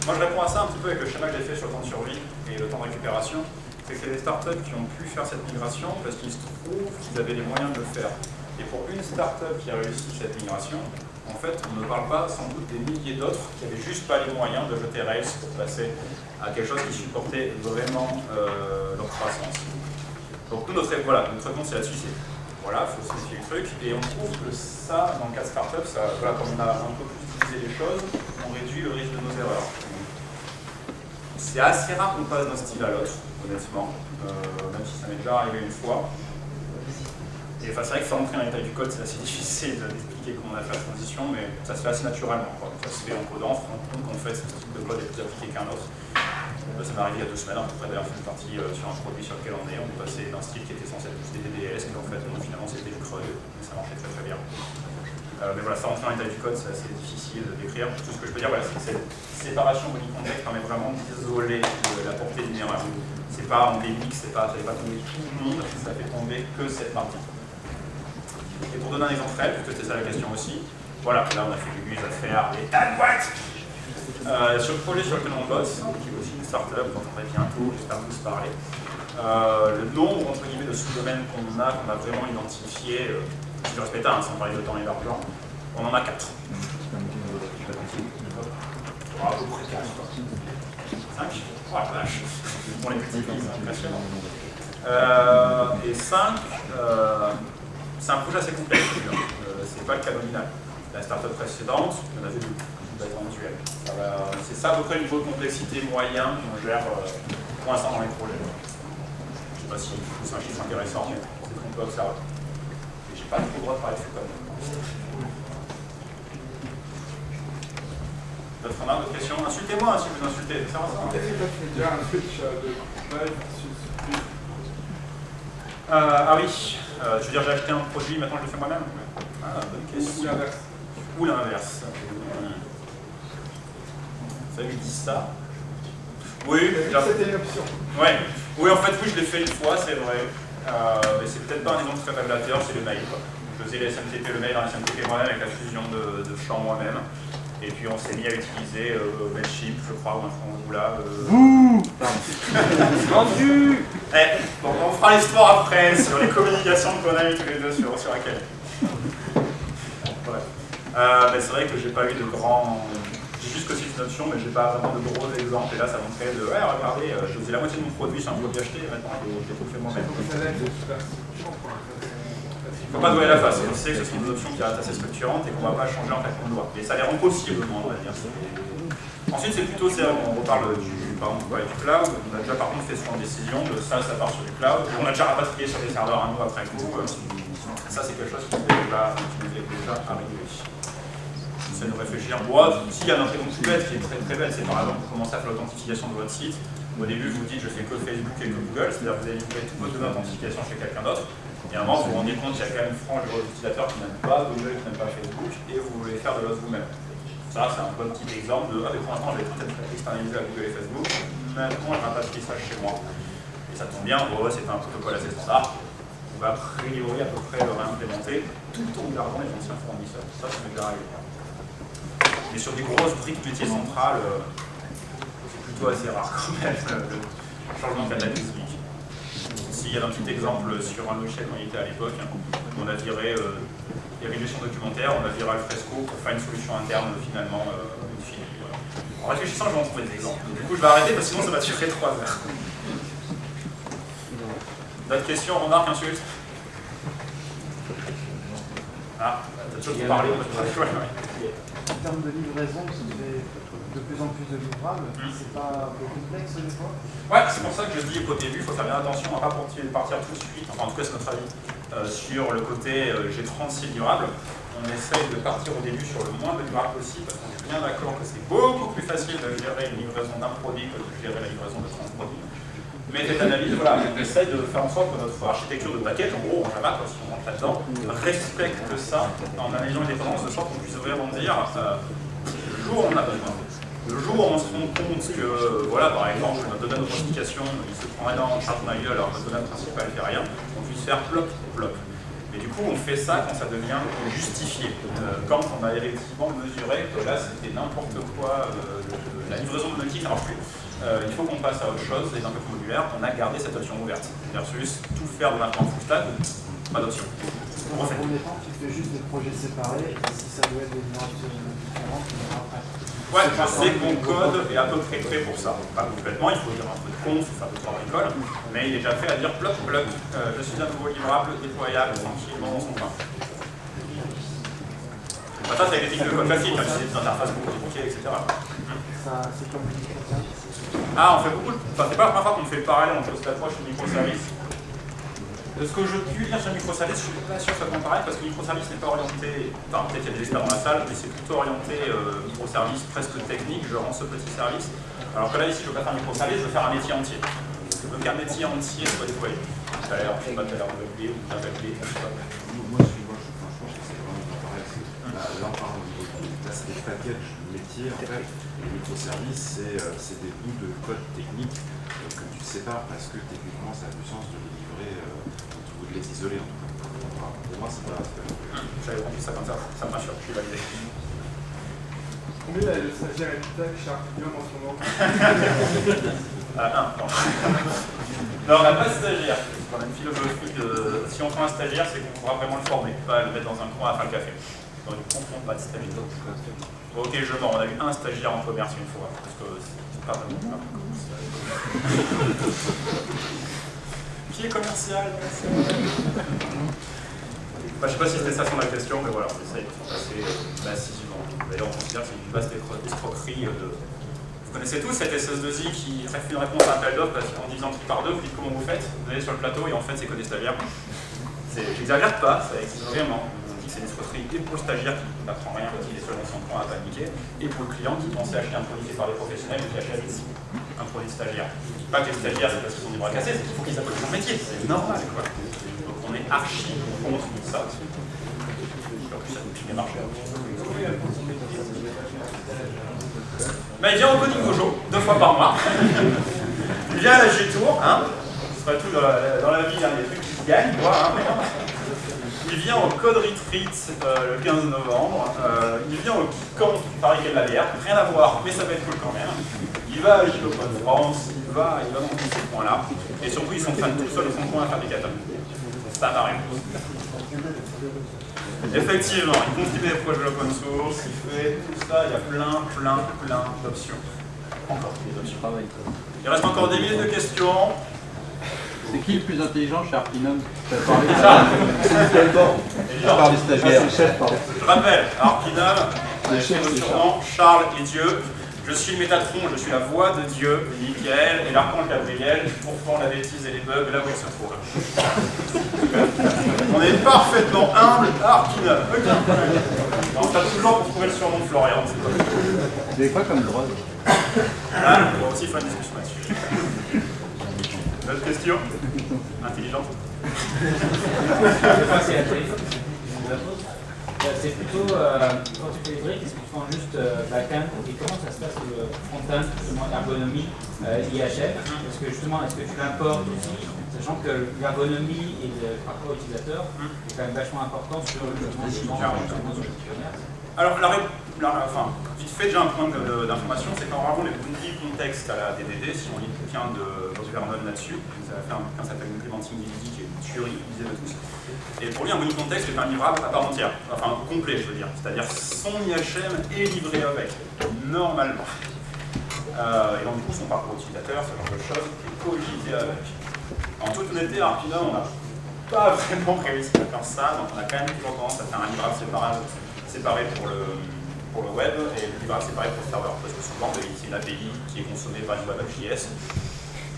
Moi je réponds à ça un petit peu avec le schéma que j'ai fait sur le temps de survie et le temps de récupération. C'est que c'est des startups qui ont pu faire cette migration parce qu'il se trouve qu'ils avaient les moyens de le faire. Et pour une startup qui a réussi cette migration, en fait, on ne parle pas sans doute des milliers d'autres qui n'avaient juste pas les moyens de jeter Rails pour passer à quelque chose qui supportait vraiment leur croissance. Donc notre réponse là-dessus, c'est voilà, il faut simplifier le truc. Et on trouve que ça, dans le cas de startup, voilà, comme on a un peu plus utilisé les choses, on réduit le risque de nos erreurs. C'est assez rare qu'on passe d'un style à l'autre, honnêtement, même si ça m'est déjà arrivé une fois. Et enfin, c'est vrai que faire entrer dans les détails du code, c'est assez difficile d'expliquer comment on a fait la transition, mais ça se fait assez naturellement. Ça se fait en codant, on se rend compte qu'en fait, ce type de code est plus appliqué qu'un autre. Ça m'est arrivé il y a 2 semaines, à peu près d'ailleurs, fait une partie sur un produit sur lequel on est passé d'un style qui était censé être plus des DDS, et en fait, non, finalement, c'était du CRUD, mais ça marchait très très bien. Mais voilà, ça rentrer dans les détails du code, c'est assez difficile de décrire. Tout ce que je peux dire, voilà, c'est que cette séparation body-context permet vraiment d'isoler la portée d'une erreur. C'est pas en démique, ça ne fait pas tomber tout le monde, ça fait tomber que cette partie. Et pour donner un exemple réel, puisque c'était ça la question aussi, voilà, là on a fait du bus à faire des tas de boîtes. Sur le projet sur lequel on bosse, qui est aussi une startup dont on va bientôt, j'espère tous parler, le nombre entre guillemets de sous-domaines qu'on a vraiment identifié, si je respecte un, sans parler de temps et d'argent, on en a 4. À peu près 4. 5. Oh la vache. Pour les petits, c'est impressionnant. Et 5, c'est un projet assez complexe. C'est pas le cas nominal. La startup précédente, on avait 2. Éventuel. C'est ça à peu près le niveau de complexité moyen qu'on gère pour l'instant dans les projets. sais pas si c'est un chiffre intéressant, mais c'est ce qu'on peut observer. Et j'ai pas trop le droit de parler dessus quand même. D'autres remarques, d'autres questions? Insultez-moi si vous insultez, c'est ça. Qu'est-ce que tu fais déjà un switch de Drive versus ah oui, je veux dire j'ai acheté un produit, maintenant je le fais moi-même. Ah, bonne question. ou l'inverse? Ou l'inverse. Vous savez, ils disent ça. Oui, C'était une option. ouais. Oui, en fait, oui, je l'ai fait une fois, c'est vrai. Mais c'est peut-être pas un exemple très révélateur, c'est le mail. Quoi. Je faisais les SMTP, le mail dans les SMTP moi-même avec la fusion de champs moi-même. Et puis on s'est mis à utiliser Mailchimp, je crois, ou un Frangoula. Vendu. Bon, on fera l'histoire après sur les communications qu'on a eues tous les deux sur laquelle. Bref. Mais c'est vrai que j'ai pas eu de grands. J'ai juste que c'est une option, mais j'ai pas vraiment de gros exemples. Et là, ça montrait de ouais, regardez, je faisais la moitié de mon produit, c'est un produit acheté, et maintenant j'ai tout fait moi-même. Il ne faut pas douiller la face, on sait que ce sont des options qui restent assez structurantes et qu'on ne va pas changer en claquant de doigts. Et ça les rend possibles, on va dire. Ensuite, c'est plutôt sérieux. On reparle du cloud. On a déjà par contre fait souvent une décision de ça part sur du cloud. On a déjà rapatrié sur des serveurs à nous après coup. Ça, c'est quelque chose qui nous est déjà arrivé. C'est de réfléchir. S'il y a une intégrante tout bête qui est très très belle, c'est par exemple pour commencer à faire l'authentification de votre site. Au début, vous vous dites je fais que Facebook et que Google, c'est-à-dire que vous allez livrer toute votre authentification chez quelqu'un d'autre. Et à un moment, vous vous rendez compte qu'il y a quand même une frange de vos utilisateurs qui n'aiment pas Google, qui n'aiment pas Facebook, et vous voulez faire de l'os vous-même. Ça, c'est un bon petit exemple de pour l'instant, j'avais peut-être externalisé à Google et Facebook, maintenant, je rapatrie ça chez moi. Et ça tombe bien, c'est un protocole assez standard. On va a priori à peu près le réimplémenter tout en gardant les anciens fournisseurs. Ça m'est déjà arrivé. Mais sur des grosses briques métiers centrales, c'est plutôt assez rare quand même, le changement catalytique. Il y a un petit exemple sur un logiciel qu'on était à l'époque, on a viré les régressions documentaires, on a viré Alfresco pour faire une solution interne finalement une fille. Voilà. En réfléchissant, je vais en trouver des exemples. Du coup, je vais arrêter parce que sinon ça va durer 3 heures. D'autres questions, remarques, insultes? Ah, t'as toujours pour parler, on va te parler. En termes de livraison, ça fait de plus en plus de livrables. C'est pas un peu complexe des fois? Ouais, c'est pour ça que je dis qu'au début, il faut faire bien attention à ne pas partir tout de suite, enfin en tout cas c'est notre avis, sur le côté j'ai 36 livrables. On essaye de partir au début sur le moins de livrables possible, parce qu'on est bien d'accord que c'est beaucoup plus facile de gérer une livraison d'un produit que de gérer la livraison de 30 produits. Mais cette analyse, voilà, on essaye de faire en sorte que notre architecture de package, en gros, en Java, si on rentre là-dedans, respecte ça en analysant les dépendances de sorte qu'on puisse vraiment dire le jour où on a besoin. Le jour où on se rend compte que, voilà, par exemple, notre domaine d'authentification, il se prend énormément de charge de ma gueule alors que notre domaine principal ne fait rien, on puisse faire plop, plop. Et du coup, on fait ça quand ça devient justifié. Quand on a effectivement mesuré que là, c'était n'importe quoi, la livraison monétique ne marche plus. Il faut qu'on passe à autre chose, et dans le modulaire, on a gardé cette option ouverte. Versus tout faire de maintenant full stack, pas d'option. Dans un premier temps, tu fais juste des projets séparés, et si ça doit être des migrations différentes, tu verras après. Ouais, je sais que mon code est à peu près prêt pour ça. Pas complètement, il faut dire un peu de conf, faire de trois bricoles, mais il est déjà fait à dire plop, plop, je suis un nouveau livrable, déployable, tranquillement dans son coin. Ça, c'est avec des techniques de code classiques, c'est des interfaces beaucoup compliquées, etc. Ça, c'est comme une microservice. Ah, on fait beaucoup. Enfin, c'est pas la première fois qu'on fait le parallèle entre cette approche et le microservice. De ce que je puis lire sur le microservice, je suis pas sûr que ça soit pareil parce que le microservice n'est pas orienté. Enfin, peut-être qu'il y a des experts dans la salle, mais c'est plutôt orienté microservice presque technique. Je rends ce petit service. Alors que là, ici, je ne veux pas faire un microservice, je veux faire un métier entier. Je veux qu'un métier entier soit déployé. Tout à l'heure, je sais pas, tout à l'heure, on va oublier ou bien appeler. Moi, je pense que c'est vraiment pas pareil. Là, on parle là, c'est des packages métiers en fait. Les microservices, c'est des bouts de code technique que tu sépares parce que techniquement, ça a du sens de les livrer, de les isoler en tout cas. Pour moi, c'est pas. J'avais compris ça comme ça me rassure, je suis validé. Combien de stagiaires et de tech chez Artidium en ce moment? Non. Non, on n'a pas de stagiaire. On a une philosophie de. Si on prend un stagiaire, c'est qu'on pourra vraiment le former, pas le mettre dans un coin à faire le café. Donc, du coup, on ne pas de stagiaire. Ok, je mens. On a eu un stagiaire en commerce une fois, parce que c'est pas vraiment. Qui est commercial? Je ne sais pas si c'était ça sur la question, mais voilà, on essaye de se passer massivement. D'ailleurs, on considère que c'est une vaste escroquerie de connaissez tous cette SS2I qui fait une réponse à un appel d'offres en divisant le truc par deux, vous dites comment vous faites, vous allez sur le plateau et en fait c'est que des stagiaires. J'exagère pas, ça existe vraiment. On dit que c'est une escroquerie et pour le stagiaire qui n'apprend rien, qui est seulement son point à paniquer, et pour le client qui pensait acheter un produit fait par des professionnels et qui achète un produit de stagiaire. Je dis pas que les stagiaires c'est parce qu'ils ont des bras cassés, c'est qu'il faut qu'ils apprennent leur métier, c'est normal quoi. Donc on est archi contre ça. En plus ça continue à marcher. Ben, il vient au Coding Dojo 2 fois par mois. Il vient à la G-Tour, hein. Ce serait tout dans la vie, hein, des trucs qui se gagnent, quoi. Hein, il vient au Code Retreat le 15 novembre. Il vient au camp Paris Quai de la Bière. Rien à voir, mais ça va être cool quand même. Il va à Gilles Open France, il va dans tous ces points-là. Et surtout, il s'entraîne tout seul au son point à faire des katas. Ça m'arrive. Effectivement, il contribue des projets open source, il fait tout ça, il y a plein d'options. Encore des options. Il reste encore 10 minutes de questions. C'est qui le plus intelligent chez Arpinum? Tu as parlé de ça. Je parle des stagiaires. Je rappelle, Arpinum, c'est le surnom Charles et Dieu. Je suis le Métatron, je suis la voix de Dieu, Michael, et l'archange Gabriel, qui pourfend la bêtise et les bugs là où ils se trouvent. On est parfaitement humble à Arpinum. Aucun problème. On se tape toujours pour trouver le surnom de Florian. Vous avez quoi comme drogue? Ah, on va aussi faire une discussion là-dessus. D'autres questions? Intelligente? C'est plutôt, quand tu fais des briques, est-ce que tu prends juste back-end et comment ça se passe le front-end, justement, ergonomie, IHM? Parce que justement, est-ce que tu l'importes aussi, sachant que l'ergonomie et le parcours utilisateur est quand même vachement important sur le commerce? Alors, vite fait, déjà un point d'information, c'est qu'en regardant les bougies contexte à la DDD, si on lit le bouquin de Bob Vernon là-dessus, ça a fait un bouquin qui s'appelle Implementing DDD, qui est une tuerie, lisez de tous. Et pour lui, un bougie contexte est un livrable à part entière, enfin complet, je veux dire. C'est-à-dire son IHM est livré avec, normalement. Et donc, du coup, son parcours utilisateur, ce genre de choses, est cogité avec. En toute honnêteté, à Arpinum, on n'a pas vraiment réussi à faire ça, donc on a quand même toujours tendance à faire un livrable séparé pour le web et le livrable séparé pour le serveur. Parce que souvent, c'est une API qui est consommée par une web.js.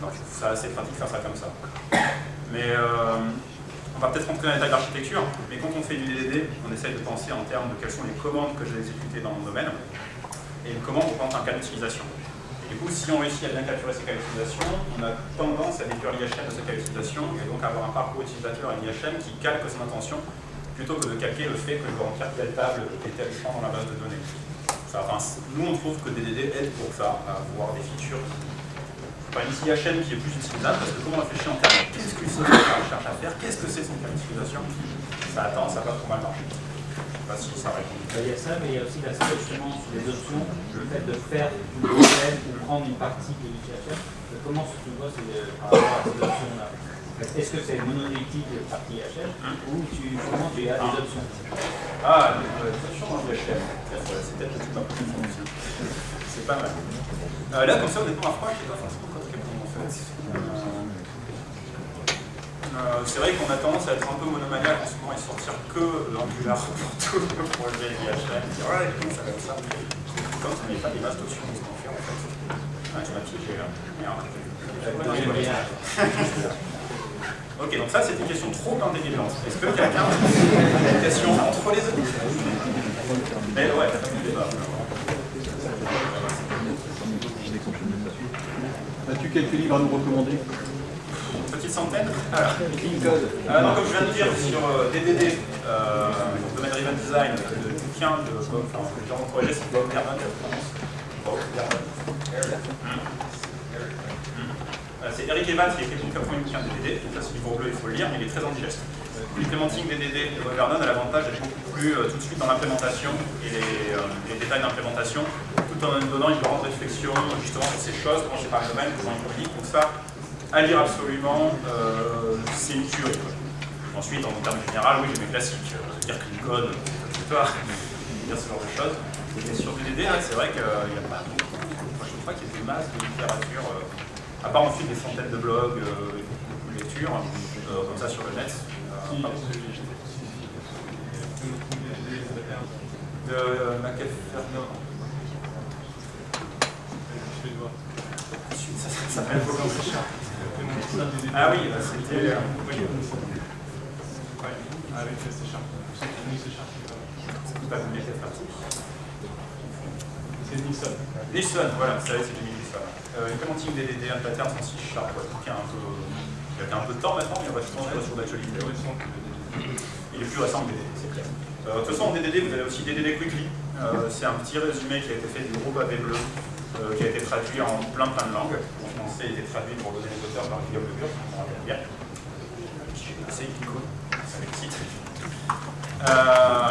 Donc ça, c'est pratique de faire ça comme ça. Mais on va peut-être rentrer dans les détails d'architecture, mais quand on fait du DDD, on essaye de penser en termes de quelles sont les commandes que je vais exécuter dans mon domaine et une commande représente un cas d'utilisation. Et du coup, si on réussit à bien capturer ces cas d'utilisation, on a tendance à décrire l'IHM de ce cas d'utilisation et donc avoir un parcours utilisateur et l'IHM qui calque son intention plutôt que de calquer le fait que je dois remplir telle table et tel champ dans la base de données. Enfin, nous, on trouve que DDD aide pour ça, à avoir des features. Enfin, une IHM qui est plus utilisable, parce que comment on réfléchit en termes de qu'est-ce que c'est qu'on cherche à faire, qu'est-ce que c'est son cas d'utilisation, ça attend, ça va trop mal marcher. Je ne sais pas si ça répond. Il y a ça, mais il y a aussi l'aspect justement sur les options, le fait de faire une IHM ou prendre une partie de l'IHM. Comment tu vois par rapport à ces options-là? Est-ce que c'est monolithique partie IHM ou comment tu as des options? Ah, les options dans l'IHM, c'est peut-être le truc un peu plus fonctionnel. C'est pas mal. Là, comme ça, honnêtement, à froid, je ne sais pas forcément quoi répondre en fait. C'est vrai qu'on a tendance à être un peu monomaniaque en ce moment et sortir que l'Angular pour tout le projet IHM. Dire ouais, ça va être ça. Quand on n'est pas des masses d'options, qu'est-ce qu'on fait en fait? Ah, tu m'as piégé là. Merde. Ok, donc ça c'est une question trop intelligente. Est-ce que quelqu'un a une question entre les deux? Mais ouais, ça fait du débat. As-tu quelques livres à nous recommander? Une petite centaine. Alors, Clean Code. donc, comme je viens de dire sur DDD, Domain Driven Design, le bouquin de Bob, enfin, le genre de projet, c'est Bob Vernon, je prononce. Bob Vernon. C'est Eric Evans qui a écrit donc un bouquin de DDD, donc là c'est du livre bleu, il faut le lire, mais il est très indigeste. L'implementing DDD de Bob Vernon a l'avantage d'être beaucoup plus tout de suite dans l'implémentation et les détails d'implémentation, tout en donnant une grande réflexion justement sur ces choses, comment c'est par le domaine, comment on communique. Donc ça, à lire absolument, c'est une tuerie. Ensuite, en termes général, oui, j'ai mes classiques, dire Clean Code, dire ce genre de choses. Et sur DDD, c'est vrai qu'il n'y a pas beaucoup. Moi, je trouve pas qu'il y ait des masses de littérature. À part ensuite des centaines de blogs et beaucoup de lectures, comme ça sur le net. De McAfee. Ça m'aide beaucoup. Ah oui, bah, c'était... oui. Avec C Sharp. C'est pas une méthode pratique. C'est Nixon. Nixon, voilà, ça c'est 2010. Implementing DDD, un pattern en C Sharp, qui a un peu de temps maintenant, mais on va se concentrer sur l'actualité. Il est plus récent que DDD, c'est clair. De toute façon, en DDD, vous avez aussi DDD Quickly. C'est un petit résumé qui a été fait du groupe AV Bleu, qui a été traduit en plein de langues. En français, il a été traduit pour donner les auteurs par Guillaume Legur, on s'en rappelle bien. C'est cool, c'est le titre.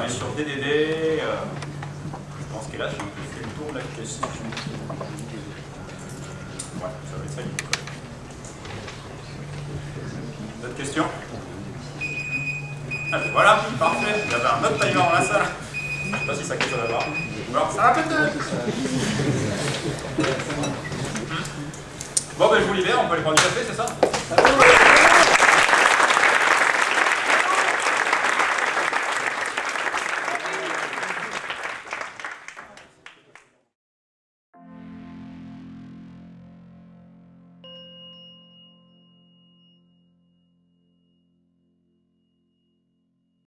Et sur DDD, je pense que là, j'ai un peu fait le tour de la question. Ouais, ça va être ça. D'autres questions? Ah, ben voilà, parfait. Il y avait un autre timer dans la salle. Je ne sais pas si ça quelque chose à voir. Alors, ça va peut-être. Bon, ben je vous libère, on peut aller prendre du café, c'est ça?